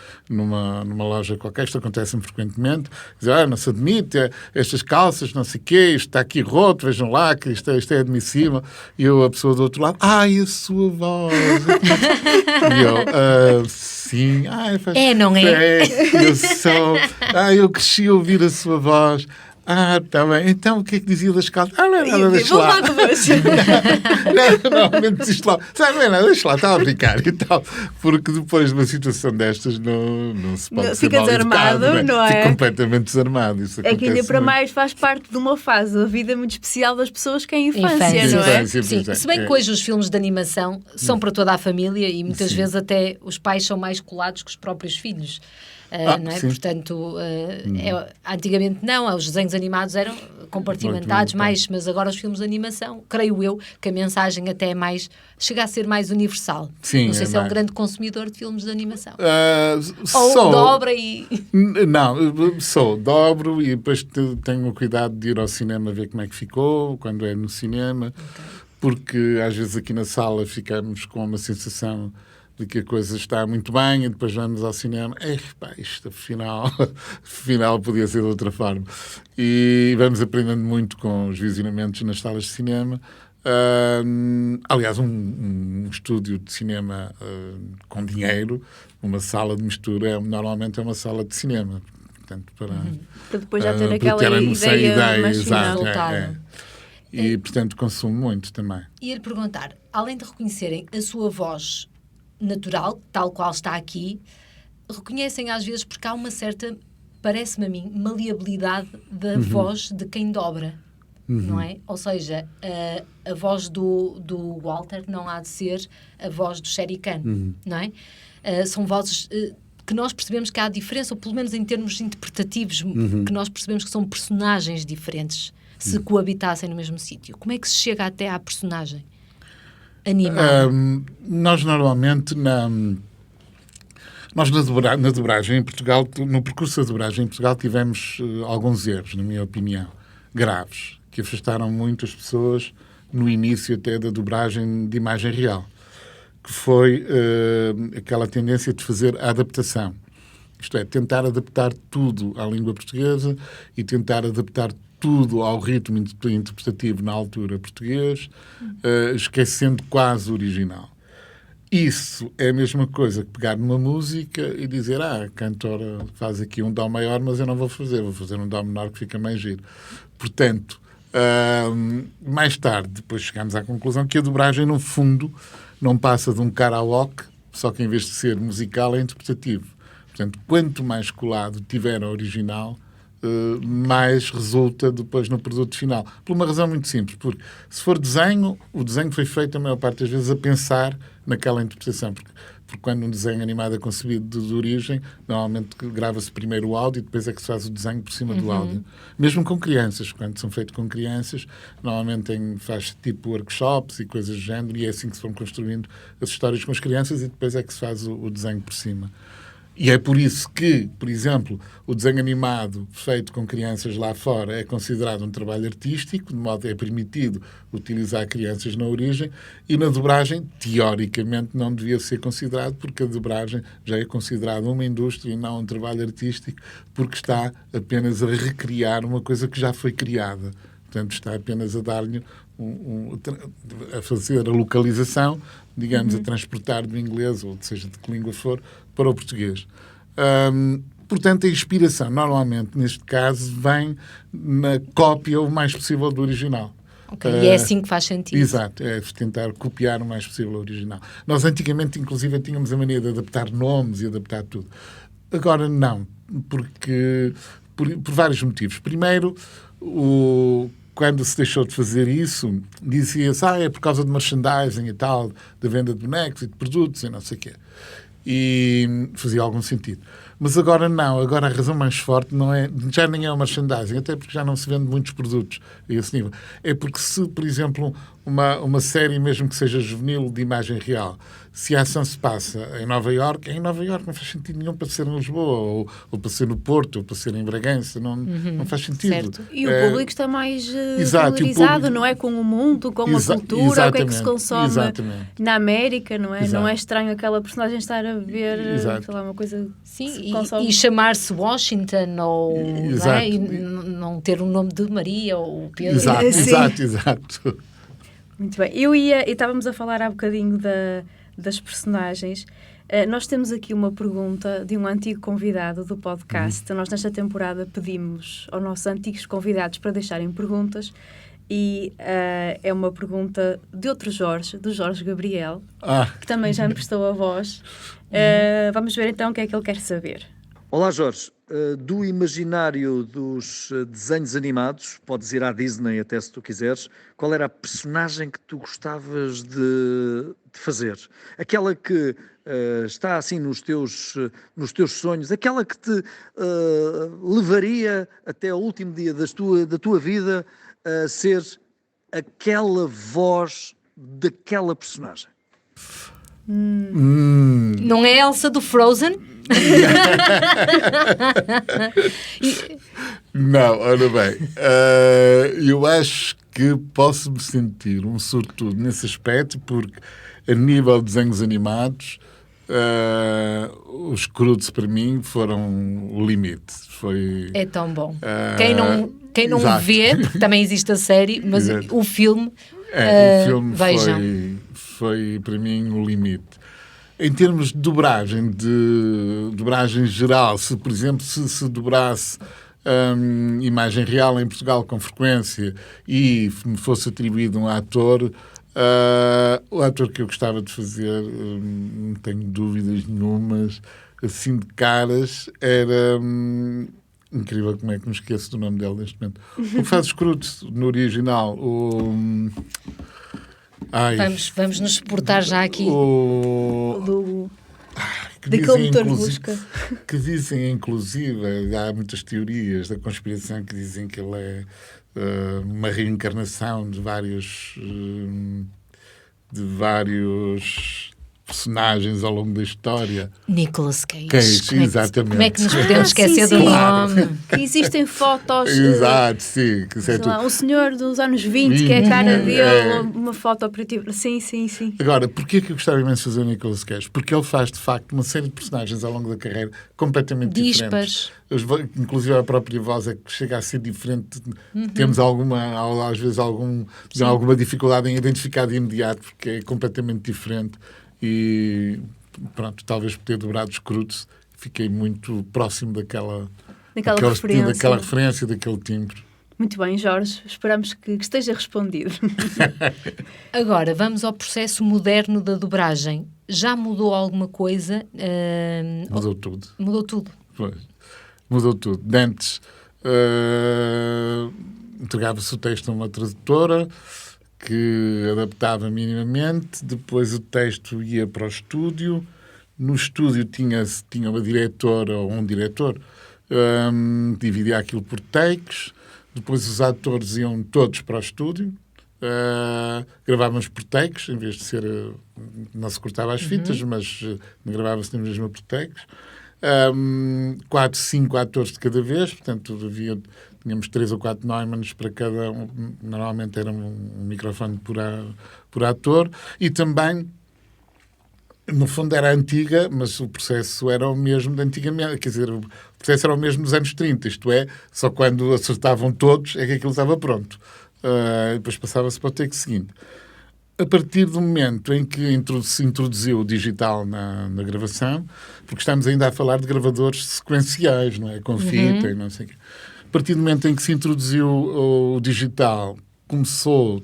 loja qualquer. Isto acontece-me frequentemente. Dizer, não se admite, estas calças, não sei o quê, isto está aqui roto, vejam lá, que isto é admissível. E a pessoa do outro lado, e a sua voz. E eu, sim. Não é? Eu sou. Eu cresci a ouvir a sua voz. Está bem. Então, o que é que dizia das calças? Não é nada, deixa lá. Normalmente desisto lá. Não é nada, deixa lá, estava a brincar e tal. Porque depois de uma situação destas não se pode ser fica mal desarmado, educado, não é? Fica completamente desarmado. Isso É que ainda acontece para muito. mais faz parte de uma fase da vida muito especial das pessoas que é a infância, não é? Infância. Sim, se bem que hoje os filmes de animação são para toda a família e muitas Sim. vezes até os pais são mais colados que os próprios filhos. Não é? Sim. Portanto, antigamente não, os desenhos animados eram compartimentados mais, mas agora os filmes de animação, creio eu, que a mensagem até é mais, chega a ser mais universal. Sim, não sei se é um mais. grande consumidor de filmes de animação. Sou. Dobra e... Não, dobro e depois tenho o cuidado de ir ao cinema ver como é que ficou, quando é no cinema, porque às vezes aqui na sala ficamos com uma sensação de que a coisa está muito bem e depois vamos ao cinema, isto afinal podia ser de outra forma. E vamos aprendendo muito com os visionamentos nas salas de cinema. Aliás, um estúdio de cinema com dinheiro, uma sala de mistura, normalmente é uma sala de cinema. Portanto, para depois já ter aquela ter a noção, ideia mais exato, final. E, portanto, consumo muito também. Ia-lhe perguntar, além de reconhecerem a sua voz natural, tal qual está aqui, reconhecem às vezes porque há uma certa, parece-me a mim, maleabilidade da voz de quem dobra, não é? Ou seja, a voz do Walter não há de ser a voz do Shere Khan, não é? São vozes que nós percebemos que há diferença, ou pelo menos em termos interpretativos, que nós percebemos que são personagens diferentes, se coabitassem no mesmo sítio. Como é que se chega até à personagem animada? Nós normalmente na dobragem em Portugal, no percurso da dobragem em Portugal, tivemos alguns erros, na minha opinião, graves, que afastaram muito as pessoas no início até da dobragem de imagem real, que foi aquela tendência de fazer a adaptação. Isto é, tentar adaptar tudo à língua portuguesa e tentar adaptar tudo ao ritmo interpretativo na altura português, esquecendo quase o original. Isso é a mesma coisa que pegar numa música e dizer, a cantora faz aqui um dó maior, mas eu não vou fazer um dó menor que fica mais giro. Portanto, mais tarde, depois chegamos à conclusão que a dobragem, no fundo, não passa de um karaoke, só que em vez de ser musical, é interpretativo. Portanto, quanto mais colado tiver ao original, mais resulta depois no produto final. Por uma razão muito simples, porque se for desenho, o desenho foi feito a maior parte das vezes a pensar naquela interpretação, porque quando um desenho animado é concebido de origem, normalmente grava-se primeiro o áudio e depois é que se faz o desenho por cima do áudio. Mesmo com crianças, quando são feitos com crianças, normalmente faz tipo workshops e coisas do género, e é assim que se vão construindo as histórias com as crianças e depois é que se faz o desenho por cima. E é por isso que, por exemplo, o desenho animado feito com crianças lá fora é considerado um trabalho artístico, de modo que é permitido utilizar crianças na origem, e na dobragem, teoricamente, não devia ser considerado, porque a dobragem já é considerada uma indústria e não um trabalho artístico, porque está apenas a recriar uma coisa que já foi criada. Portanto, está apenas a dar-lhe a fazer a localização, digamos, a transportar do inglês, ou seja, de que língua for, para o português. Portanto, a inspiração, normalmente, neste caso, vem na cópia o mais possível do original. Okay. E é assim que faz sentido. Exato, é tentar copiar o mais possível o original. Nós antigamente, inclusive, tínhamos a mania de adaptar nomes e adaptar tudo. Agora não, porque por vários motivos. Primeiro, quando se deixou de fazer isso, dizia-se, é por causa de merchandising e tal, da venda de bonecos e de produtos e não sei o quê. E fazia algum sentido. Mas agora não, agora a razão mais forte não é, já nem é o merchandising, até porque já não se vende muitos produtos a esse nível. É porque se, por exemplo, uma série, mesmo que seja juvenil, de imagem real, se a ação se passa em Nova Iorque não faz sentido nenhum para ser em Lisboa, ou para ser no Porto, ou para ser em Bragança, não faz sentido. Certo. E o público está mais familiarizado, não é? Com o mundo, com a cultura, o que é que se consome na América, não é? Não é estranho aquela personagem estar a ver, sei lá, uma coisa... Sim, e chamar-se Washington, ou não, é? E não ter o nome de Maria ou Pedro. Exato. Muito bem. E estávamos a falar há bocadinho das personagens. Nós temos aqui uma pergunta de um antigo convidado do podcast. Nós, nesta temporada, pedimos aos nossos antigos convidados para deixarem perguntas e é uma pergunta de outro Jorge, do Jorge Gabriel, que também já me prestou a voz. Vamos ver então o que é que ele quer saber. Olá Jorge, do imaginário dos desenhos animados, podes ir à Disney até se tu quiseres, qual era a personagem que tu gostavas de fazer? Aquela que está assim nos teus sonhos, aquela que te levaria até o último dia da tua vida a ser aquela voz daquela personagem? Não é Elsa do Frozen? Não, ora bem, eu acho que posso me sentir um sortudo nesse aspecto, porque a nível de desenhos animados os Croods para mim foram o limite. É tão bom. Quem não exato. vê, porque também existe a série, mas o filme, o filme vejam. Foi para mim o limite. Em termos de dobragem geral, se, por exemplo, se dobrasse imagem real em Portugal com frequência e me fosse atribuído um ator, o ator que eu gostava de fazer, não tenho dúvidas nenhumas, assim de caras, era... incrível como é que me esqueço do nome dele neste momento. O que faz os Croods no original, Vamos nos exportar já aqui. Daquele motor de busca. Que dizem, inclusive, há muitas teorias da conspiração que dizem que ele é uma reencarnação de vários personagens ao longo da história. Nicolas Cage. Exatamente. Como é que nos podemos esquecer do nome? Que existem fotos. Exato, sim. Que sei lá, um senhor dos anos 20, que é a cara dele, uma foto operativa. Sim. Agora, porquê que eu gostava imenso de fazer o Nicolas Cage? Porque ele faz, de facto, uma série de personagens ao longo da carreira completamente diferentes. Inclusive a própria voz é que chega a ser diferente. Temos às vezes alguma dificuldade em identificar de imediato, porque é completamente diferente. E pronto, talvez por ter dobrado os Croods, fiquei muito próximo daquela referência, daquele timbre. Muito bem, Jorge, esperamos que esteja respondido. Agora, vamos ao processo moderno da dobragem. Já mudou alguma coisa? Mudou tudo. Mudou tudo. Pois. Mudou tudo. Antes entregava-se o texto a uma tradutora que adaptava minimamente, depois o texto ia para o estúdio, no estúdio tinha uma diretora ou um diretor, dividia aquilo por takes, depois os atores iam todos para o estúdio, gravávamos por takes, em vez de ser, não se cortava as fitas, mas gravava-se na mesma por takes, 4, 5 atores de cada vez, portanto tínhamos 3 ou 4 Neumanns para cada um, normalmente era um microfone por ator, e também, no fundo era antiga, mas o processo era o mesmo de antigamente, quer dizer, o processo era o mesmo dos anos 30, isto é, só quando acertavam todos é que aquilo estava pronto. Depois passava-se para o take seguinte. a partir do momento em que se introduziu o digital na gravação, porque estamos ainda a falar de gravadores sequenciais, não é? Com fita e não sei o quê. A partir do momento em que se introduziu o digital, começou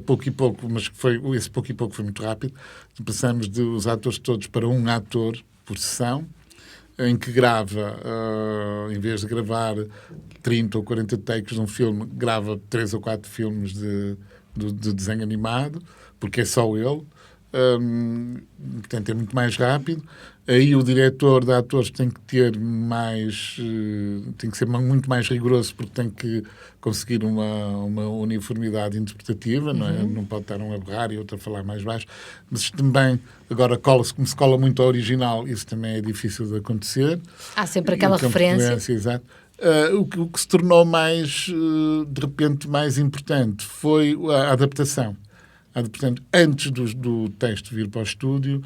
pouco e pouco, mas esse pouco e pouco foi muito rápido. Passamos dos atores todos para um ator por sessão, em que grava, em vez de gravar 30 ou 40 takes de um filme, grava 3 ou 4 filmes de desenho animado, porque é só ele. Portanto, é muito mais rápido. Aí o diretor de atores tem que ter tem que ser muito mais rigoroso, porque tem que conseguir uma uniformidade interpretativa, não é? Não pode estar um a berrar e outro a falar mais baixo. Mas também, agora, como se cola muito ao original, isso também é difícil de acontecer. Há sempre aquela referência. Exato. O que se tornou de repente, mais importante foi a adaptação. Portanto, antes do texto vir para o estúdio,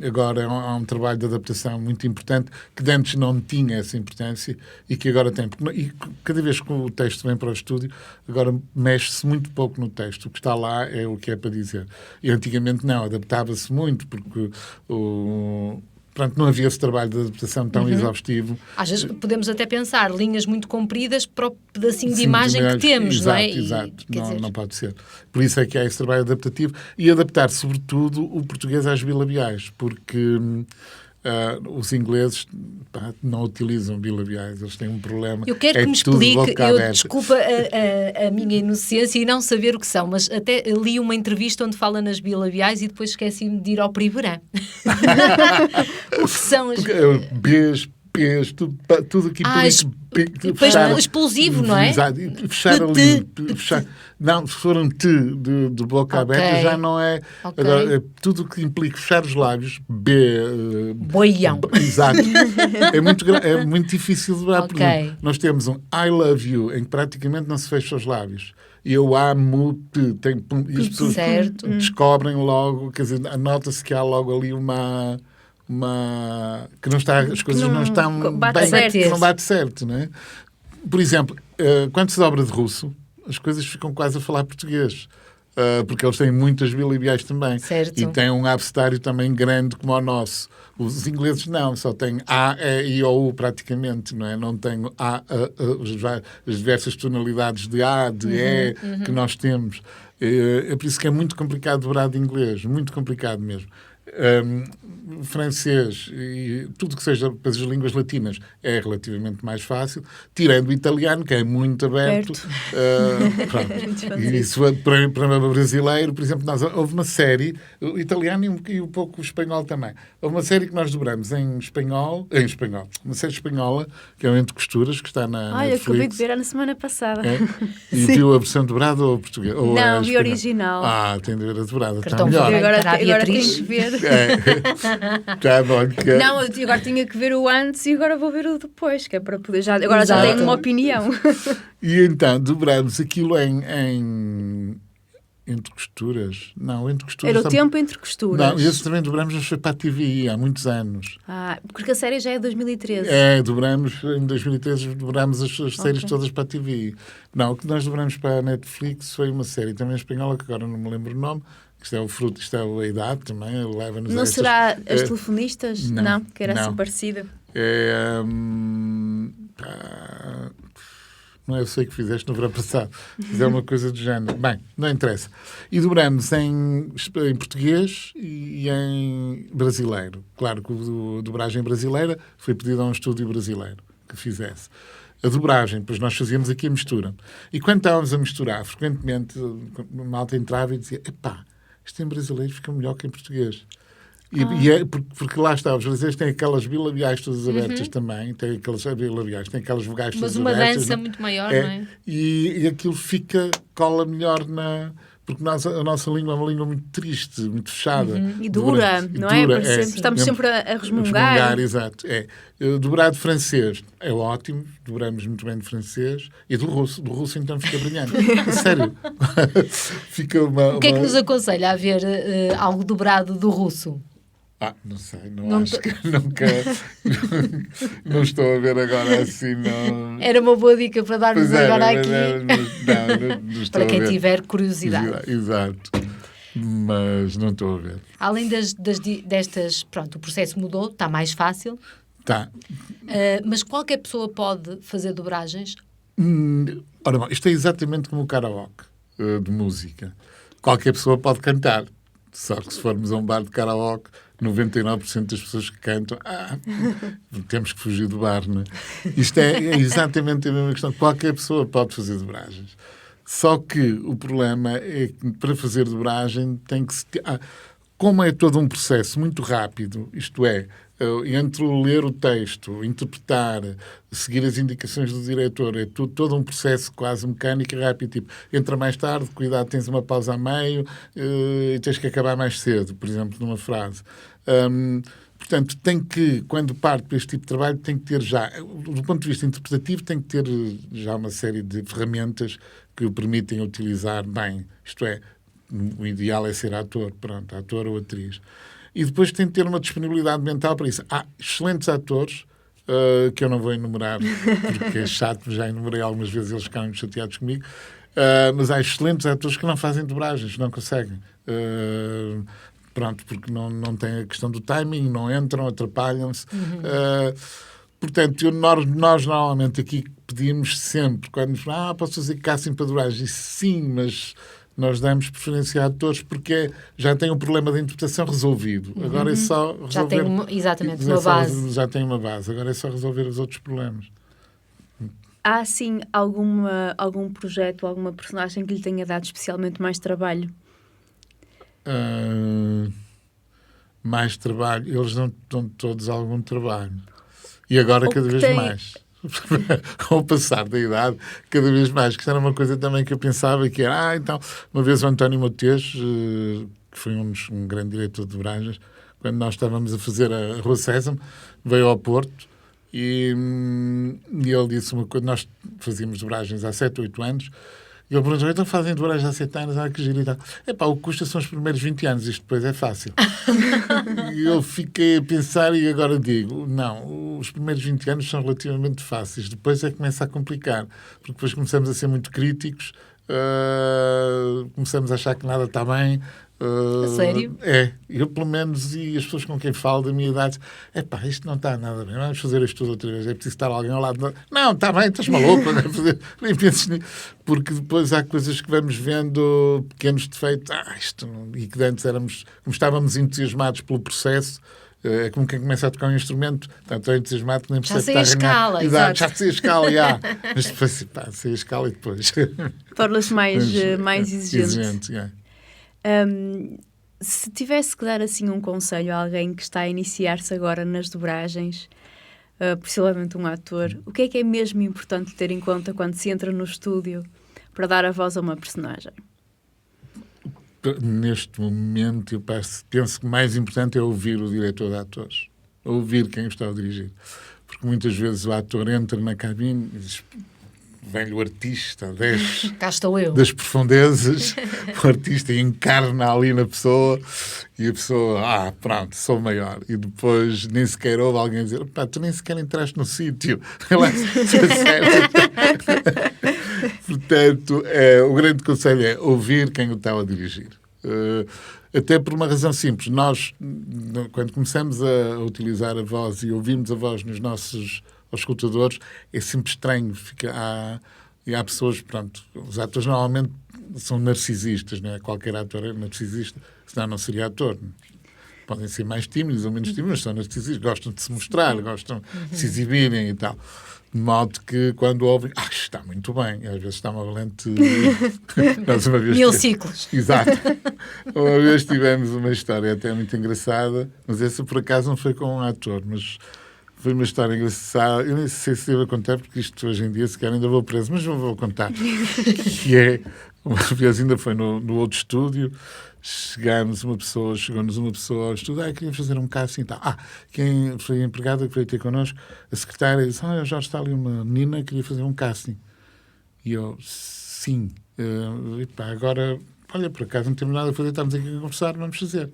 agora há um trabalho de adaptação muito importante, que antes não tinha essa importância e que agora tem. E cada vez que o texto vem para o estúdio, agora mexe-se muito pouco no texto. O que está lá é o que é para dizer. E antigamente não, adaptava-se muito, porque Pronto, não havia esse trabalho de adaptação tão exaustivo. Às vezes podemos até pensar linhas muito compridas para o pedacinho de imagem que temos, exato, não é? Exato, não pode ser. Por isso é que há esse trabalho adaptativo e adaptar, sobretudo, o português às bilabiais, porque os ingleses não utilizam bilabiais, eles têm um problema. Eu quero que me explique, desculpa a minha inocência e não saber o que são, mas até li uma entrevista onde fala nas bilabiais e depois esqueci-me de ir ao Priberã. O que são as... B's, P's, tudo aqui... explosivo, não é? Exato, e fechar ali. Não, se for um T de boca aberta, já não é... Okay. Agora, tudo o que implica fechar os lábios, B... Boião. Exato. É muito difícil de dar, porque nós temos um I love you, em que praticamente não se fecha os lábios. E eu amo-te. E as pessoas descobrem logo, quer dizer, anota-se que há logo ali que não está, as coisas não estão bem, que não bate certo, não é? Por exemplo, quando se dobra de russo, as coisas ficam quase a falar português, porque eles têm muitas bilabiais também. Certo. E têm um abecedário também grande como o nosso. Os ingleses não, só têm A, E, I, O, U praticamente, não é? Não têm as diversas tonalidades de A, de E que nós temos. É por isso que é muito complicado dobrar de inglês, muito complicado mesmo. Francês e tudo que seja para as línguas latinas é relativamente mais fácil, tirando o italiano, que é muito aberto. E isso para o brasileiro, por exemplo, houve uma série, o italiano e um pouco o espanhol também. Houve uma série que nós dobramos em espanhol, uma série espanhola, que é o Entre Costuras, que está na Netflix. Eu acabei de ver na semana passada. E viu a versão dobrada ou a português? Não, vi a original. Tem de ver a dobrada. Cartão está melhor. Agora tenho que ver. Tá bom, Não, eu agora tinha que ver o antes e agora vou ver o depois, que é para poder já tenho uma opinião. E então, dobramos aquilo em Entre Costuras. Não, Entre Costuras... Era o tempo Entre Costuras. Não, esse também dobramos, mas foi para a TVI há muitos anos. Porque a série já é 2013. Dobramos, em 2013 dobramos as séries todas para a TVI. Não, o que nós dobramos para a Netflix foi uma série também espanhola, que agora não me lembro o nome. Isto é o fruto, isto é a idade também, leva-nos não será As Telefonistas? Não, que era assim parecida. Não, eu sei que fizeste no verão passado. Fizer uma coisa do género. Bem, não interessa. E dobramos em português e em brasileiro. Claro que a dobragem brasileira foi pedida a um estúdio brasileiro que fizesse. A dobragem, pois nós fazíamos aqui a mistura. E quando estávamos a misturar, frequentemente, a malta entrava e dizia: epá, isto em brasileiro fica melhor que em português. E é porque lá está, os brasileiros têm aquelas bilabiais todas abertas também, têm aquelas bilabiais, têm aquelas vogais todas abertas. Mas uma dança muito maior, não é? E aquilo cola melhor porque a nossa língua é uma língua muito triste, muito fechada. E dura, não é? Estamos sempre a resmungar. Exato. Dobrar de francês é ótimo, dobramos muito bem de francês. E do russo então fica brilhante. Sério. Fica O que é que nos aconselha a ver algo dobrado do russo? Não sei, não acho que nunca... não estou a ver agora assim, não... Era uma boa dica para darmos agora aqui. Não estou para quem a ver. tiver curiosidade. Exato. Mas não estou a ver. Além destas, pronto, o processo mudou, está mais fácil. Tá. Mas qualquer pessoa pode fazer dobragens? Ora bom, isto é exatamente como o karaoke de música. Qualquer pessoa pode cantar. Só que se formos a um bar de karaoke, 99% das pessoas que cantam, temos que fugir do bar, não é? Isto é exatamente a mesma questão. Qualquer pessoa pode fazer dobragens. Só que o problema é que para fazer dobragem tem que se... como é todo um processo muito rápido, isto é, entre o ler o texto, interpretar, seguir as indicações do diretor, é todo um processo quase mecânico e rápido, tipo, entra mais tarde, cuidado, tens uma pausa a meio e tens que acabar mais cedo, por exemplo, numa frase. Portanto, tem que, quando parte para este tipo de trabalho, tem que ter já, do ponto de vista interpretativo, tem que ter já uma série de ferramentas que o permitem utilizar bem, isto é, o ideal é ser ator, pronto, ator ou atriz. E depois tem de ter uma disponibilidade mental para isso. Há excelentes atores, que eu não vou enumerar, porque é chato, já enumerei algumas vezes, eles ficaram chateados comigo, mas há excelentes atores que não fazem dobragens, não conseguem. Pronto, porque não têm a questão do timing, não entram, atrapalham-se. Portanto, nós normalmente aqui pedimos sempre, quando nos posso fazer casting para dobragens? Sim, mas... nós damos preferência a atores porque já tem um problema de interpretação resolvido. Agora é só resolver... Já tem uma base. Já tem uma base. Agora é só resolver os outros problemas. Há, sim, algum projeto, alguma personagem que lhe tenha dado especialmente mais trabalho? Mais trabalho. Eles dão todos algum trabalho. E agora cada vez mais. Com o passar da idade, cada vez mais, que isso era uma coisa também que eu pensava que era, então, uma vez o António Mateus, que foi um grande diretor de dobragens, quando nós estávamos a fazer a Rua Sésamo, veio ao Porto e ele disse uma coisa, nós fazíamos dobragens há 7 ou 8 anos, e ele perguntou, então fazem dobragens há 7 anos, que giro e tal. O que custa são os primeiros 20 anos, isto depois é fácil. E eu fiquei a pensar e agora digo, não, os primeiros 20 anos são relativamente fáceis, depois é que começa a complicar, porque depois começamos a ser muito críticos, começamos a achar que nada está bem. A sério? Eu pelo menos, e as pessoas com quem falo da minha idade, isto não está nada bem, vamos fazer isto tudo outra vez, é preciso estar alguém ao lado. Não, está bem, estás maluco, nem penses nisso, porque depois há coisas que vamos vendo, pequenos defeitos, isto não... e que antes como estávamos entusiasmados pelo processo, é como quem começa a tocar um instrumento, estou entusiasmado que nem percebe que está a escala, exato. Já sei a escala, mas depois, sei a escala e depois... Torna-se mais exigente. Se tivesse que dar assim um conselho a alguém que está a iniciar-se agora nas dobragens, possivelmente um ator, o que é mesmo importante ter em conta quando se entra no estúdio para dar a voz a uma personagem? Neste momento, eu penso que o mais importante é ouvir o diretor de atores, ouvir quem o está a dirigir, porque muitas vezes o ator entra na cabine e diz... vem o artista cá estou eu. das profundezas, o artista encarna ali na pessoa e a pessoa, pronto, sou maior. E depois nem sequer ouve alguém dizer, tu nem sequer entraste no sítio. Portanto, o grande conselho é ouvir quem o está a dirigir. Até por uma razão simples. Nós, quando começamos a utilizar a voz e ouvimos a voz nos nossos escutadores, é sempre estranho. Há pessoas, pronto, os atores normalmente são narcisistas, não é? Qualquer ator é narcisista, senão não seria ator. Podem ser mais tímidos ou menos tímidos, mas são narcisistas, gostam de se mostrar, gostam de se exibirem e tal. De modo que, quando ouvem, está muito bem. E às vezes está uma valente... Mil ciclos. Exato. Uma vez tivemos uma história até muito engraçada, mas essa por acaso não foi com um ator, mas foi uma história engraçada. Eu nem sei se devo contar, porque isto hoje em dia, se calhar, ainda vou preso, mas não vou contar. Que é, uma vez ainda foi no outro estúdio, chegou-nos uma pessoa ao estúdio, queria fazer um casting e tal. Quem foi a empregada que veio ter connosco, a secretária disse, já está ali uma menina que queria fazer um casting. E eu, sim. Agora, olha, por acaso não temos nada a fazer, estamos aqui a conversar, vamos fazer.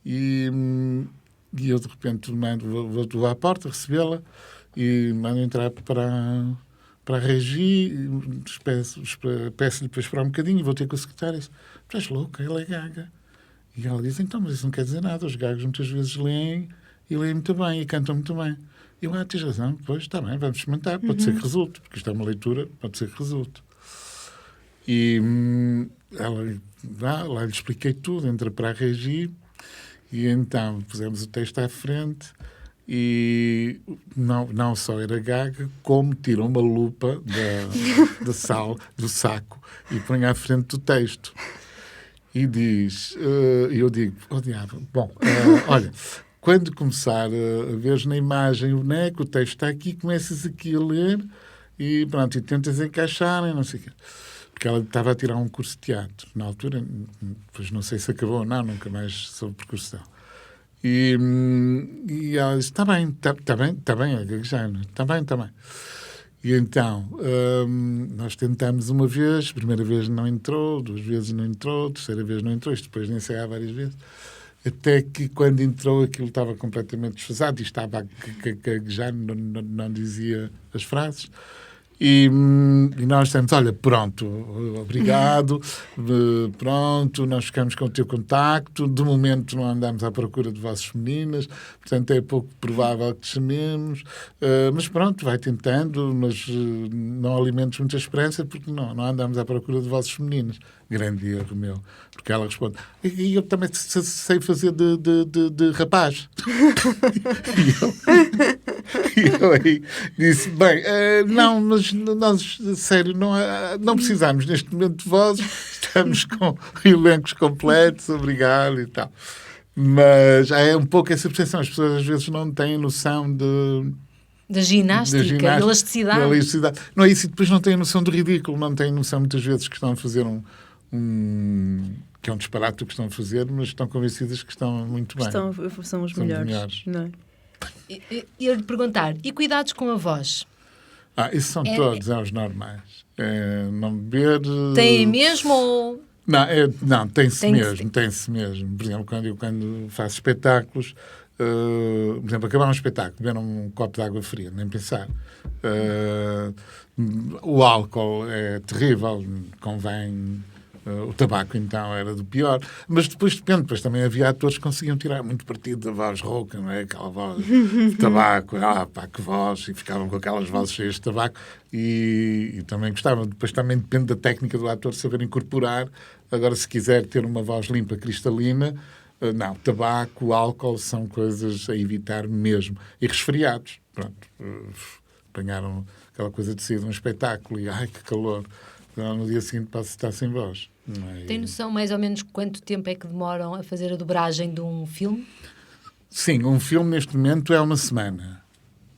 E eu, de repente, vou à porta recebê-la e mando entrar para a regi, peço-lhe para esperar um bocadinho e vou ter com a secretária. Tu és louca, ela é gaga. E ela diz, então, mas isso não quer dizer nada. Os gagos muitas vezes leem e leem muito bem e cantam muito bem. E eu, tens razão, pois, está bem, vamos experimentar, pode ser que resulte, porque isto é uma leitura, pode ser que resulte. E lá lhe expliquei tudo, entra para a regi e então pusemos o texto à frente e não só era gaga, como tirou uma lupa do saco e põe à frente do texto. E diz, eu digo, diabo, bom, olha, quando começar a ver na imagem o boneco, o texto está aqui, começas aqui a ler e pronto, e tentas encaixar e não sei o quê. Porque ela estava a tirar um curso de teatro na altura, depois não sei se acabou ou não, nunca mais soube percussão. E ela disse, está bem, a gaguejar, está bem. E então, nós tentamos uma vez, primeira vez não entrou, 2 vezes não entrou, 3ª vez não entrou, isto depois de ensaiar várias vezes, até que quando entrou aquilo estava completamente desfasado e estava a gaguejar, não dizia as frases. E nós dissemos, olha, pronto, obrigado, pronto, nós ficamos com o teu contacto, de momento não andamos à procura de vossas meninas, portanto é pouco provável que te chamemos, mas pronto, vai tentando, mas não alimentes muita esperança porque não andamos à procura de vossas meninas. Grande erro meu, porque ela responde, e eu também sei fazer de rapaz. E eu aí disse, bem, não, mas nós, sério, não precisamos neste momento de vozes, estamos com elencos completos, obrigado e tal. Mas é um pouco essa percepção, as pessoas às vezes não têm noção da ginástica, da elasticidade. Não é isso, e depois não têm noção do ridículo, não têm noção muitas vezes que estão a fazer que é um disparate o que estão a fazer, mas estão convencidas que estão muito bem. São os melhores. Não é? Eu lhe perguntar, e cuidados com a voz? Isso são todos, os normais. Não beber... Tem mesmo ou... Não, tem-se mesmo. Por exemplo, quando faço espetáculos, por exemplo, acabar um espetáculo, beber um copo de água fria, nem pensar. O álcool é terrível, convém... O tabaco, então, era do pior. Mas depois depende. Depois também havia atores que conseguiam tirar muito partido da voz rouca, não é? Aquela voz de tabaco. Que voz. E ficavam com aquelas vozes cheias de tabaco. E também gostavam. Depois também depende da técnica do ator saber incorporar. Agora, se quiser ter uma voz limpa, cristalina, não. Tabaco, álcool são coisas a evitar mesmo. E resfriados. Pronto. Apanharam aquela coisa de sair de um espetáculo e, que calor. No dia seguinte posso estar sem voz. Tem noção mais ou menos quanto tempo é que demoram a fazer a dobragem de um filme? Sim, um filme neste momento é 1 semana.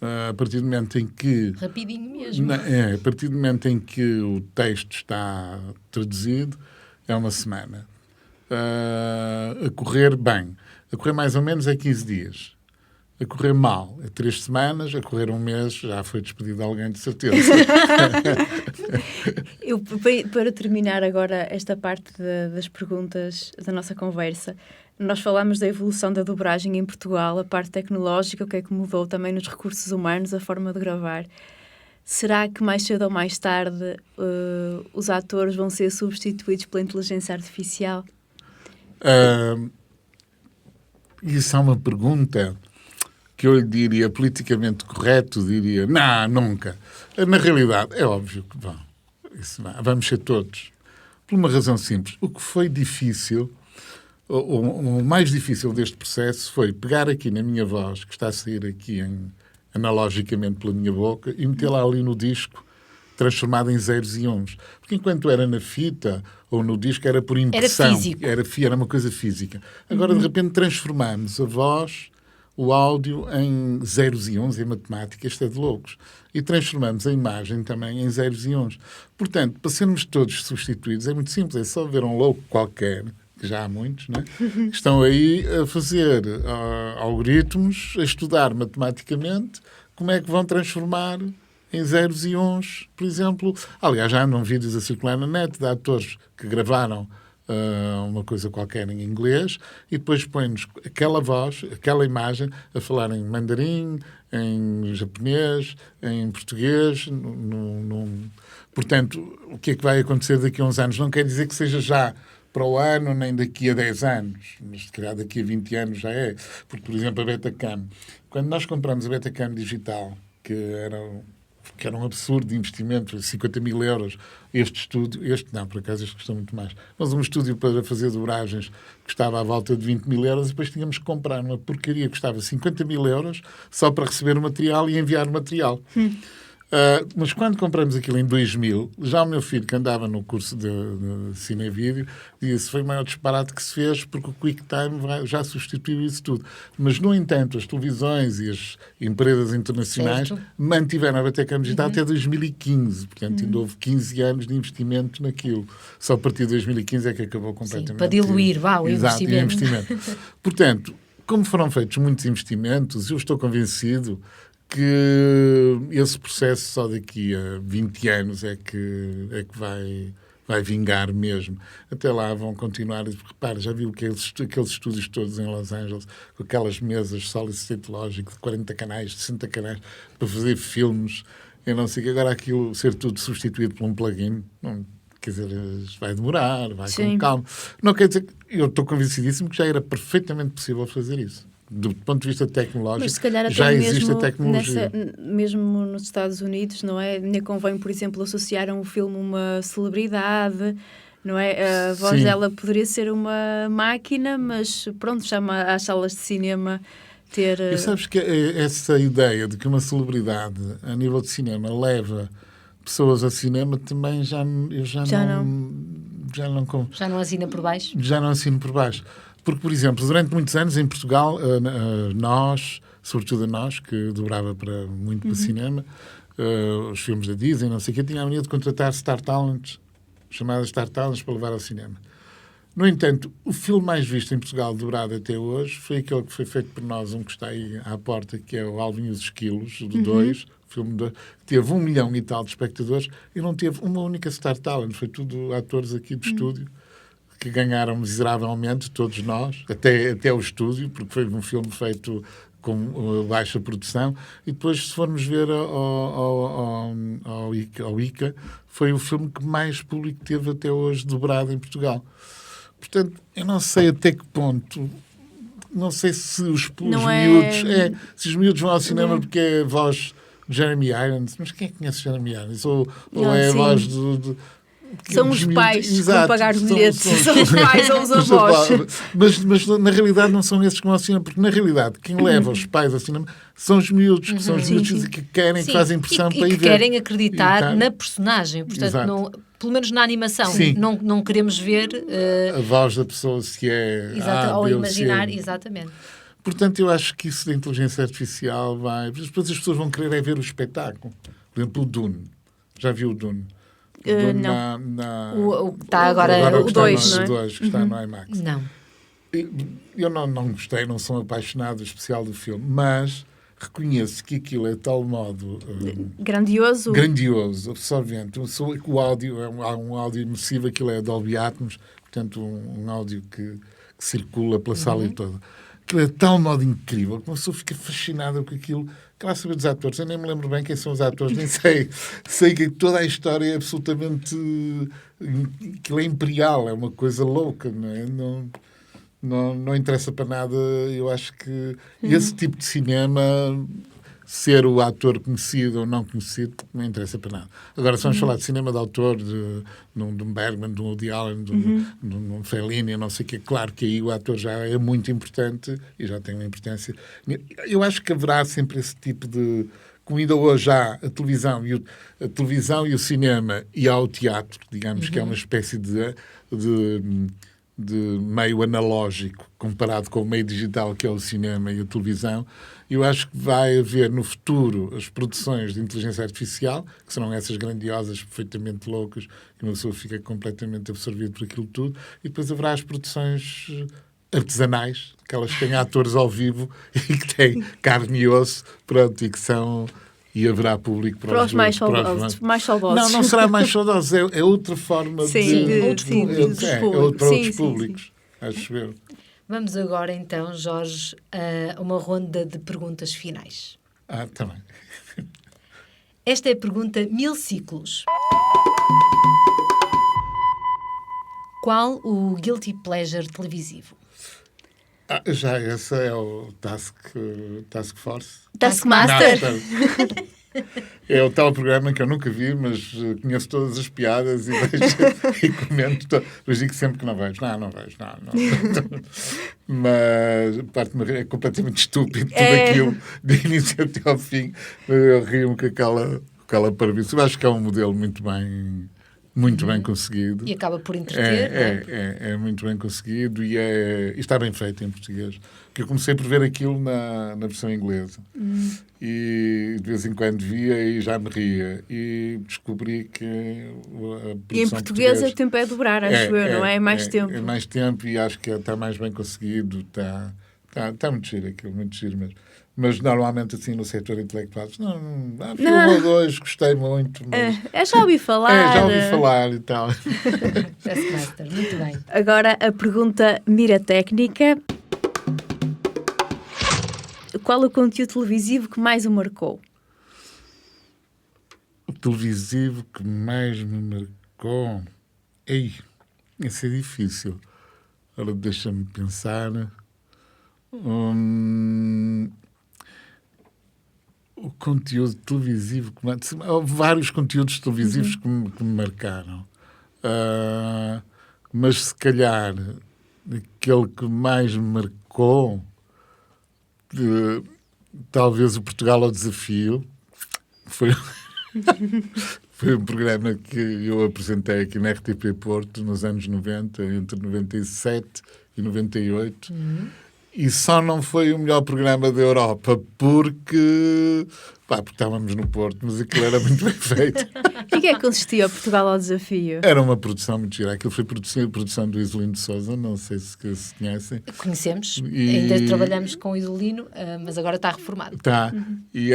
A partir do momento em que... Rapidinho mesmo. A partir do momento em que o texto está traduzido, é 1 semana. A correr bem. A correr mais ou menos é 15 dias. A correr mal é 3 semanas, a correr 1 mês já foi despedido alguém, de certeza. Para terminar agora esta parte das perguntas da nossa conversa, nós falámos da evolução da dobragem em Portugal, a parte tecnológica, o que é que mudou também nos recursos humanos, a forma de gravar. Será que mais cedo ou mais tarde os atores vão ser substituídos pela inteligência artificial? Isso é uma pergunta que eu lhe diria politicamente correto, diria, não, nunca. Na realidade, é óbvio que vão. Vamos ser todos. Por uma razão simples. O que foi difícil, o mais difícil deste processo foi pegar aqui na minha voz, que está a sair aqui analogicamente pela minha boca, e metê-la ali no disco, transformada em zeros e uns. Porque enquanto era na fita ou no disco, era por impressão. Era físico. Era uma coisa física. Agora, de repente, transformamos a voz, o áudio, em zeros e uns, em matemática. Isto é de loucos. E transformamos a imagem também em zeros e uns. Portanto, para sermos todos substituídos, é muito simples. É só ver um louco qualquer, que já há muitos, não é? Que estão aí a fazer algoritmos, a estudar matematicamente como é que vão transformar em zeros e uns, por exemplo. Aliás, já andam vídeos a circular na net de atores que gravaram uma coisa qualquer em inglês, e depois põe-nos aquela voz, aquela imagem, a falar em mandarim, em japonês, em português. Portanto, o que é que vai acontecer daqui a uns anos? Não quer dizer que seja já para o ano, nem daqui a 10 anos, mas se calhar daqui a 20 anos já é. Porque, por exemplo, a Betacam. Quando nós compramos a Betacam digital, que era um absurdo de investimento, 50 mil euros, por acaso este custou muito mais, mas um estúdio para fazer dobragens custava à volta de 20 mil euros, e depois tínhamos que comprar uma porcaria que custava 50 mil euros só para receber o material e enviar o material. Mas quando compramos aquilo em 2000, já o meu filho, que andava no curso de cine e vídeo, disse: foi o maior disparate que se fez, porque o QuickTime já substituiu isso tudo. Mas, no entanto, as televisões e as empresas internacionais mantiveram a Betacam digital até 2015. Portanto, ainda houve 15 anos de investimento naquilo. Só a partir de 2015 é que acabou completamente. Sim, para diluir, o investimento. Portanto, como foram feitos muitos investimentos, eu estou convencido que esse processo só daqui a 20 anos é que vai vingar mesmo. Até lá vão continuar. Repara, já viu aqueles estúdios todos em Los Angeles, com aquelas mesas Solid State Logic de 40 canais, de 60 canais, para fazer filmes. Eu não sei que agora aquilo ser tudo substituído por um plugin, não, quer dizer, vai demorar, vai com calma. Não quer dizer, eu estou convencidíssimo que já era perfeitamente possível fazer isso. Do ponto de vista tecnológico, mas se calhar até já existe a tecnologia. Mesmo nos Estados Unidos, não é? Nem convém, por exemplo, associar a um filme uma celebridade, não é? A voz dela poderia ser uma máquina, mas pronto, chama às salas de cinema ter... E sabes que essa ideia de que uma celebridade a nível de cinema leva pessoas ao cinema também já não assina por baixo? Já não assino por baixo. Porque, por exemplo, durante muitos anos em Portugal, nós, sobretudo nós, que dobrava muito para cinema, os filmes da Disney, não sei o quê, tinha a mania de contratar Star Talents, chamadas Star Talents, para levar ao cinema. No entanto, o filme mais visto em Portugal, dobrado até hoje, foi aquele que foi feito por nós, um que está aí à porta, que é o Alvin e os Esquilos, do 2, filme que teve 1 milhão e tal de espectadores, e não teve uma única Star Talent, foi tudo atores aqui do estúdio, que ganharam miseravelmente, todos nós, até o estúdio, porque foi um filme feito com baixa produção. E depois, se formos ver ao ICA, foi o filme que mais público teve até hoje dobrado em Portugal. Portanto, eu não sei até que ponto, não sei se os miúdos vão ao cinema porque é a voz de Jeremy Irons, mas quem é que conhece Jeremy Irons? Ou é a voz são os pais que vão pagar os bilhetes. São os pais ou os avós. Mas na realidade não são esses que vão ao cinema, porque na realidade quem leva os pais ao cinema são os miúdos, que são os miúdos que querem, que fazem pressão para ir ver. E que querem acreditar na personagem. Portanto, pelo menos na animação. Não queremos ver... a voz da pessoa, se é... ou imaginar, exatamente. Portanto, eu acho que isso da inteligência artificial vai... Depois as pessoas vão querer ver o espetáculo. Por exemplo, o Dune. Já viu o Dune? Não. O que está agora o 2, não é? O 2, que está no IMAX. Não. Eu não gostei, não sou apaixonado especial do filme, mas reconheço que aquilo é de tal modo... grandioso, absorvente. O áudio é um áudio imersivo, aquilo é Dolby Atmos, portanto um áudio que circula pela sala e toda. Aquilo é de tal modo incrível que uma pessoa fica fascinada com aquilo. Claro, saber dos atores, eu nem me lembro bem quem são os atores, nem sei. Sei que toda a história é absolutamente... Aquilo é imperial, é uma coisa louca, não é? Não interessa para nada. Eu acho que esse tipo de cinema, ser o ator conhecido ou não conhecido, não interessa para nada. Agora, se vamos falar de cinema de autor, de um Bergman, de um Woody Allen, de um Fellini, não sei o quê, claro que aí o ator já é muito importante e já tem uma importância. Eu acho que haverá sempre esse tipo de... Como ainda hoje há a televisão e o cinema e há o teatro, digamos que é uma espécie de meio analógico comparado com o meio digital que é o cinema e a televisão. Eu acho que vai haver no futuro as produções de inteligência artificial, que serão essas grandiosas, perfeitamente loucas, que uma pessoa fica completamente absorvida por aquilo tudo, e depois haverá as produções artesanais, aquelas que têm atores ao vivo e que têm carne e osso, pronto, e que são e haverá público para os mais saudosos. Não será mais saudosos, é outra forma de outros públicos. É para outros públicos, acho eu. Vamos agora, então, Jorge, a uma ronda de perguntas finais. Tá bem. Esta é a pergunta 1000 ciclos. Qual o guilty pleasure televisivo? Já essa é o Task Force. Taskmaster. É o tal programa que eu nunca vi, mas conheço todas as piadas e vejo e comento. Mas digo sempre que não vejo. Não vejo. Mas parte-me é completamente estúpido tudo aquilo, de início até ao fim. Eu rio-me com aquela parvoíce. Eu acho que é um modelo muito bem conseguido. E acaba por entreter, é muito bem conseguido e está bem feito em português. Porque eu comecei por ver aquilo na versão inglesa. E de vez em quando via e já me ria. E descobri que a produção e em português o tempo é dobrar, acho eu, não é? É mais tempo. É mais tempo e acho que está mais bem conseguido. Está muito giro aquilo, muito giro mesmo. Mas normalmente assim no setor intelectual, filme ou dois, gostei muito. Mas... já ouvi falar. Já ouvi falar e tal. Taskmaster, muito bem. Agora a pergunta mira técnica. Qual o conteúdo televisivo que mais o marcou? O televisivo que mais me marcou... Isso é difícil. Agora deixa-me pensar... O conteúdo televisivo que há vários conteúdos televisivos que me marcaram, mas se calhar aquele que mais me marcou, talvez o Portugal ao Desafio, foi um programa que eu apresentei aqui na RTP Porto nos anos 90, entre 97 e 98. E só não foi o melhor programa da Europa porque estávamos no Porto, mas aquilo era muito bem feito. O que é que consistia o Portugal ao Desafio? Era uma produção muito gira. Aquilo foi produção do Isolino de Sousa, não sei se conhecem. Conhecemos, ainda trabalhamos com o Isolino, mas agora está reformado. Está, e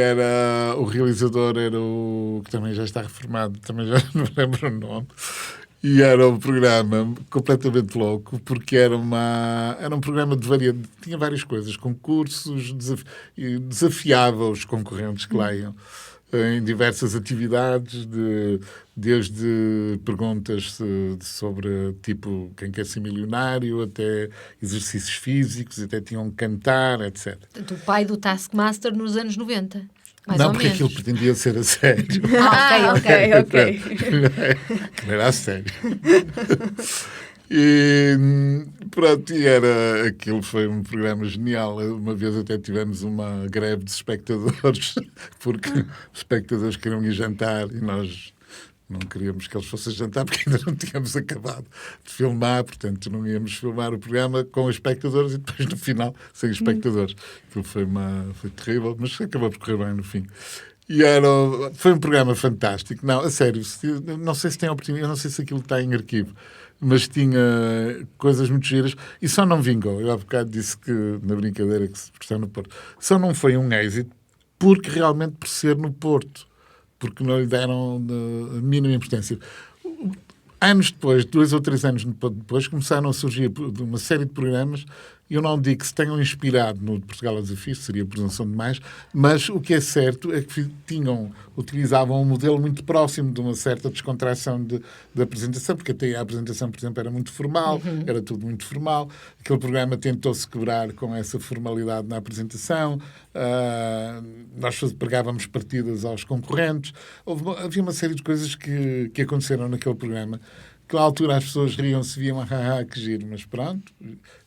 o realizador era o que também já está reformado, também já não lembro o nome. E era um programa completamente louco, porque era um programa de tinha várias coisas, concursos, desafiava os concorrentes que lá iam em diversas atividades, desde perguntas sobre, tipo, quem quer ser milionário, até exercícios físicos, até tinham que cantar, etc. Portanto, o pai do Taskmaster nos anos 90. Não, porque aquilo pretendia ser a sério. Ok. Que não era a sério. E pronto, aquilo foi um programa genial. Uma vez até tivemos uma greve de espectadores, porque os espectadores queriam ir jantar e nós não queríamos que eles fossem jantar porque ainda não tínhamos acabado de filmar, portanto não íamos filmar o programa com os espectadores e depois no final sem os espectadores. Aquilo foi terrível, mas acabou por correr bem no fim. E foi um programa fantástico. Não, a sério, não sei se tem oportunidade, eu não sei se aquilo está em arquivo, mas tinha coisas muito giras e só não vingou. Eu há bocado disse que, na brincadeira, que se prestou no Porto, só não foi um êxito porque realmente por ser no Porto, porque não lhe deram a mínima importância. Anos depois, 2 ou 3 anos depois, começaram a surgir uma série de programas. Eu não digo que se tenham inspirado no Portugal ao Desafio, seria presunção demais, mas o que é certo é que utilizavam um modelo muito próximo de uma certa descontração de apresentação, porque até a apresentação, por exemplo, era muito formal, era tudo muito formal. Aquele programa tentou-se quebrar com essa formalidade na apresentação. Nós pregávamos partidas aos concorrentes. Havia uma série de coisas que aconteceram naquele programa. Naquela altura as pessoas riam-se, viam, que giro, mas pronto.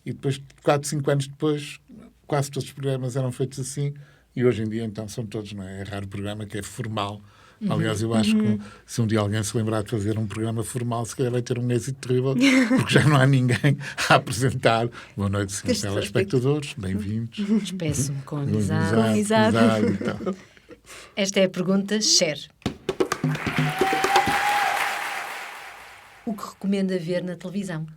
E depois, 4, 5 anos depois, quase todos os programas eram feitos assim. E hoje em dia, então, são todos, não é? É raro o programa que é formal. Aliás, eu acho que se um dia alguém se lembrar de fazer um programa formal, se calhar vai ter um êxito terrível, porque já não há ninguém a apresentar. Boa noite, senhores telespectadores, bem-vindos. Despeço-me com amizade. Então. Esta é a pergunta Cher. O que recomenda ver na televisão?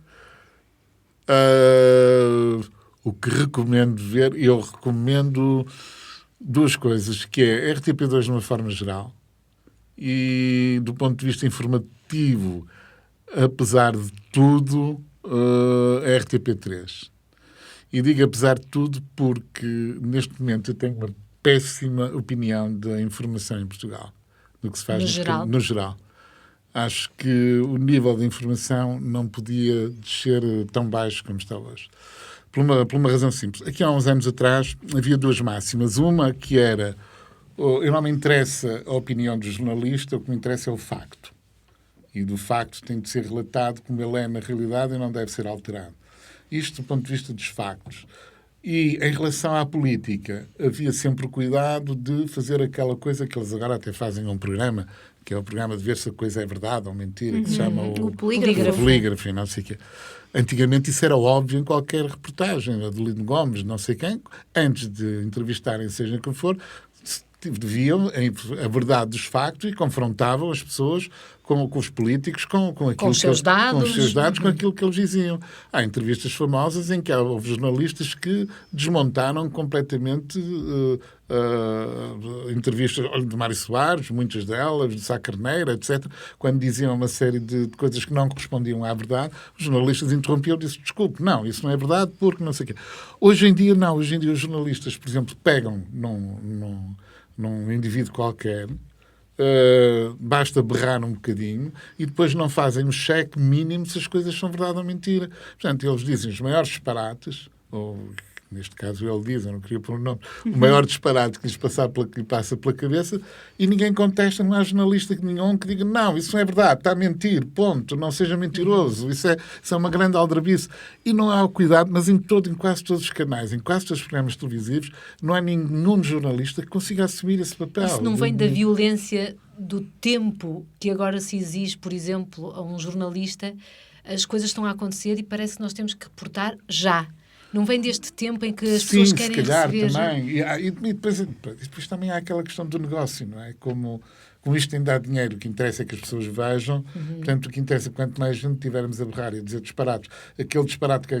O que recomendo ver? Eu recomendo duas coisas, que é a RTP2 de uma forma geral e, do ponto de vista informativo, apesar de tudo, a RTP3. E digo apesar de tudo porque, neste momento, eu tenho uma péssima opinião da informação em Portugal, do que se faz no geral. Acho que o nível de informação não podia descer tão baixo como está hoje. Por uma razão simples. Aqui há uns anos atrás havia duas máximas. Uma que era, eu não me interessa a opinião do jornalista, o que me interessa é o facto. E do facto tem de ser relatado como ele é na realidade e não deve ser alterado. Isto do ponto de vista dos factos. E em relação à política, havia sempre o cuidado de fazer aquela coisa que eles agora até fazem um programa, que é o programa de ver se a coisa é verdade ou mentira, que se chama o polígrafo. O polígrafo, não sei o quê. Antigamente isso era óbvio em qualquer reportagem, Adelino Gomes, não sei quem, antes de entrevistarem, seja quem for, viam a verdade dos factos e confrontavam as pessoas com os políticos, com os seus dados, com aquilo que eles diziam. Há entrevistas famosas em que houve jornalistas que desmontaram completamente entrevistas de Mário Soares, muitas delas, de Sá Carneiro, etc., quando diziam uma série de coisas que não correspondiam à verdade, os jornalistas interrompiam e disseram, desculpe, não, isso não é verdade, porque não sei o quê. Hoje em dia, não. Hoje em dia os jornalistas, por exemplo, pegam num indivíduo qualquer, basta berrar um bocadinho e depois não fazem um cheque mínimo se as coisas são verdade ou mentira. Portanto, eles dizem os maiores disparates, ou neste caso ele diz, eu não queria pôr o nome, o maior disparate que lhe passa pela cabeça e ninguém contesta, não há jornalista nenhum que diga não, isso não é verdade, está a mentir, ponto, não seja mentiroso, isso é uma grande aldrabice. E não há o cuidado, mas em quase todos os canais, em quase todos os programas televisivos, não há nenhum jornalista que consiga assumir esse papel. Isso não vem da violência do tempo que agora se exige, por exemplo, a um jornalista? As coisas estão a acontecer e parece que nós temos que reportar já. Não vem deste tempo em que as pessoas querem receber... se calhar também. E depois também há aquela questão do negócio, não é? Como isto tem de dar dinheiro, o que interessa é que as pessoas vejam. Portanto, o que interessa, quanto mais gente tivermos a berrar e a dizer disparados, aquele disparate que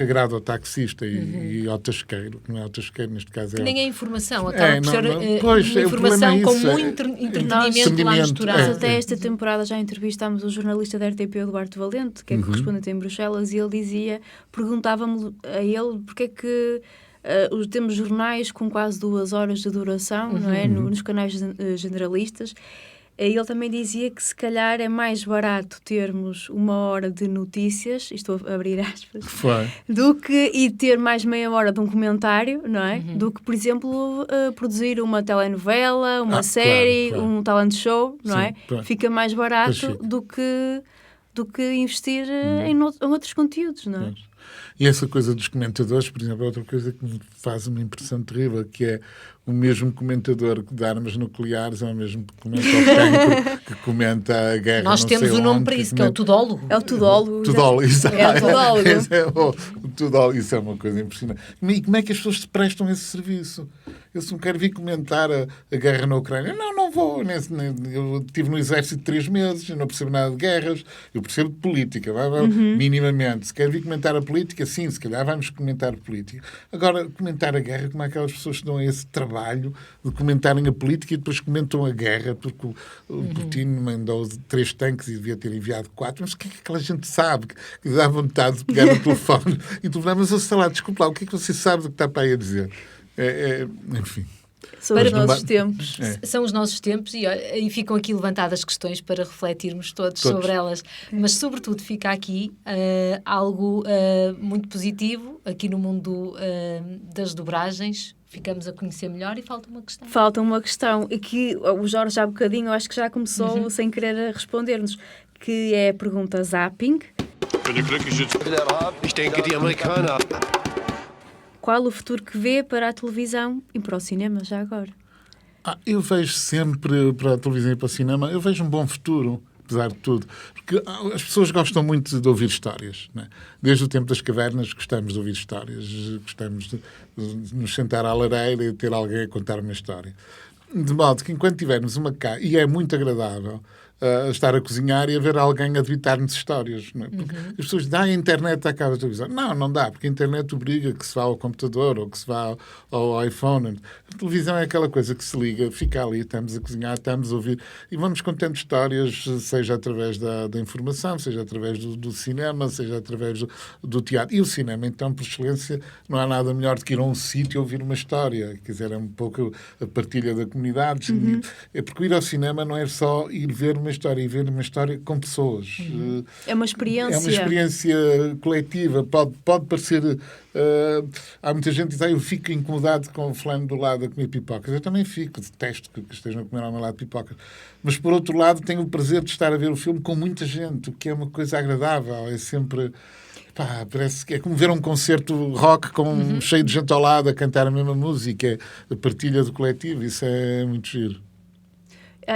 agrada ao taxista e ao tasqueiro, que não é ao tasqueiro, neste caso que é... nem é informação, acaba por ser uma informação com muito entretenimento lá misturado. Nós até esta temporada já entrevistámos o jornalista da RTP, o Duarte Valente, que é correspondente em Bruxelas, e ele dizia, perguntávamos a ele porque é que temos jornais com quase 2 horas de duração, não é? Nos canais generalistas. Ele também dizia que se calhar é mais barato termos 1 hora de notícias, estou a abrir aspas, e ter mais meia hora de um comentário, não é? Do que, por exemplo, produzir uma telenovela, uma série, um talent show, não é? Fica mais barato do que investir em outros conteúdos, não é? E essa coisa dos comentadores, por exemplo, é outra coisa que me faz uma impressão terrível, que é o mesmo comentador de armas nucleares, é o mesmo que comenta o cancro, que comenta a guerra. Nós temos um nome para isso, que é o tudólogo. É o tudólogo. Tudólogo, exato. É o tudólogo. O tudólogo, isso é uma coisa impressionante. E como é que as pessoas se prestam esse serviço? Eu se não quero vir comentar a guerra na Ucrânia, não vou. Eu estive no exército 3 meses, eu não percebo nada de guerras, eu percebo de política, minimamente. Se quero vir comentar a política, sim, se calhar vamos comentar a política. Agora, comentar a guerra, como é aquelas pessoas que dão esse trabalho de comentarem a política e depois comentam a guerra, porque o Putin mandou 3 tanques e devia ter enviado 4, mas o que é que aquela gente sabe? Que dá vontade de pegar no telefone e telefonar, mas sei lá, desculpe lá, o que é que você sabe do que está para aí a dizer? Enfim. São os nossos tempos. São os nossos tempos e ficam aqui levantadas questões para refletirmos todos sobre elas. Mas, sobretudo, fica aqui algo muito positivo aqui no mundo das dobragens. Ficamos a conhecer melhor e falta uma questão. Falta uma questão que o Jorge há bocadinho, eu acho que já começou sem querer responder-nos, que é a pergunta zapping. Qual o futuro que vê para a televisão e para o cinema, já agora? Eu vejo sempre para a televisão e para o cinema, eu vejo um bom futuro, apesar de tudo. Porque as pessoas gostam muito de ouvir histórias. Não é? Desde o tempo das cavernas gostamos de ouvir histórias, gostamos de nos sentar à lareira e ter alguém a contar uma história. De modo que enquanto tivermos uma casa, e é muito agradável, estar a cozinhar e a ver alguém a debitar-nos histórias. Não é? Porque as pessoas dizem, a internet acaba a televisão. Não dá, porque a internet obriga que se vá ao computador ou que se vá ao iPhone. A televisão é aquela coisa que se liga, fica ali, estamos a cozinhar, estamos a ouvir e vamos contando histórias, seja através da informação, seja através do cinema, seja através do teatro. E o cinema, então, por excelência, não há nada melhor do que ir a um sítio e ouvir uma história. Quer dizer, é um pouco a partilha da comunidade. É porque ir ao cinema não é só ir ver uma história, ir ver uma história com pessoas. É uma experiência. É uma experiência coletiva. Pode parecer... há muita gente que diz, eu fico incomodado com o fulano do lado a comer pipocas. Eu também fico, detesto que estejam a comer ao meu lado pipocas. Mas, por outro lado, tenho o prazer de estar a ver o filme com muita gente, o que é uma coisa agradável. É sempre... parece que é como ver um concerto rock cheio de gente ao lado a cantar a mesma música. A partilha do coletivo, isso é muito giro.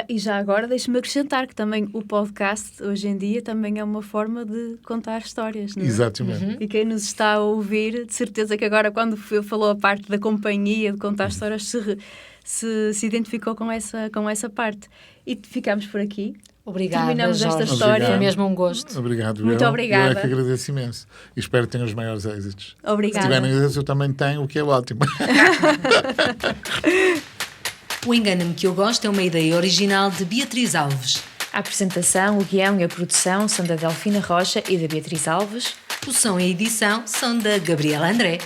E já agora deixe-me acrescentar que também o podcast, hoje em dia, também é uma forma de contar histórias, não é? Exatamente. E quem nos está a ouvir, de certeza que agora, quando falou a parte da companhia, de contar histórias, se identificou com essa parte. E ficamos por aqui. Obrigada, terminamos Jorge. esta história. Foi mesmo um gosto. Obrigado. Muito obrigada. Eu é que agradeço imenso. E espero que tenham os maiores êxitos. Obrigada. Se tiverem êxitos, eu também tenho, o que é ótimo. O Engana-me que eu gosto é uma ideia original de Beatriz Alves. A apresentação, o guião e a produção são da Delfina Rocha e da Beatriz Alves. O som e a edição são da Gabriela André.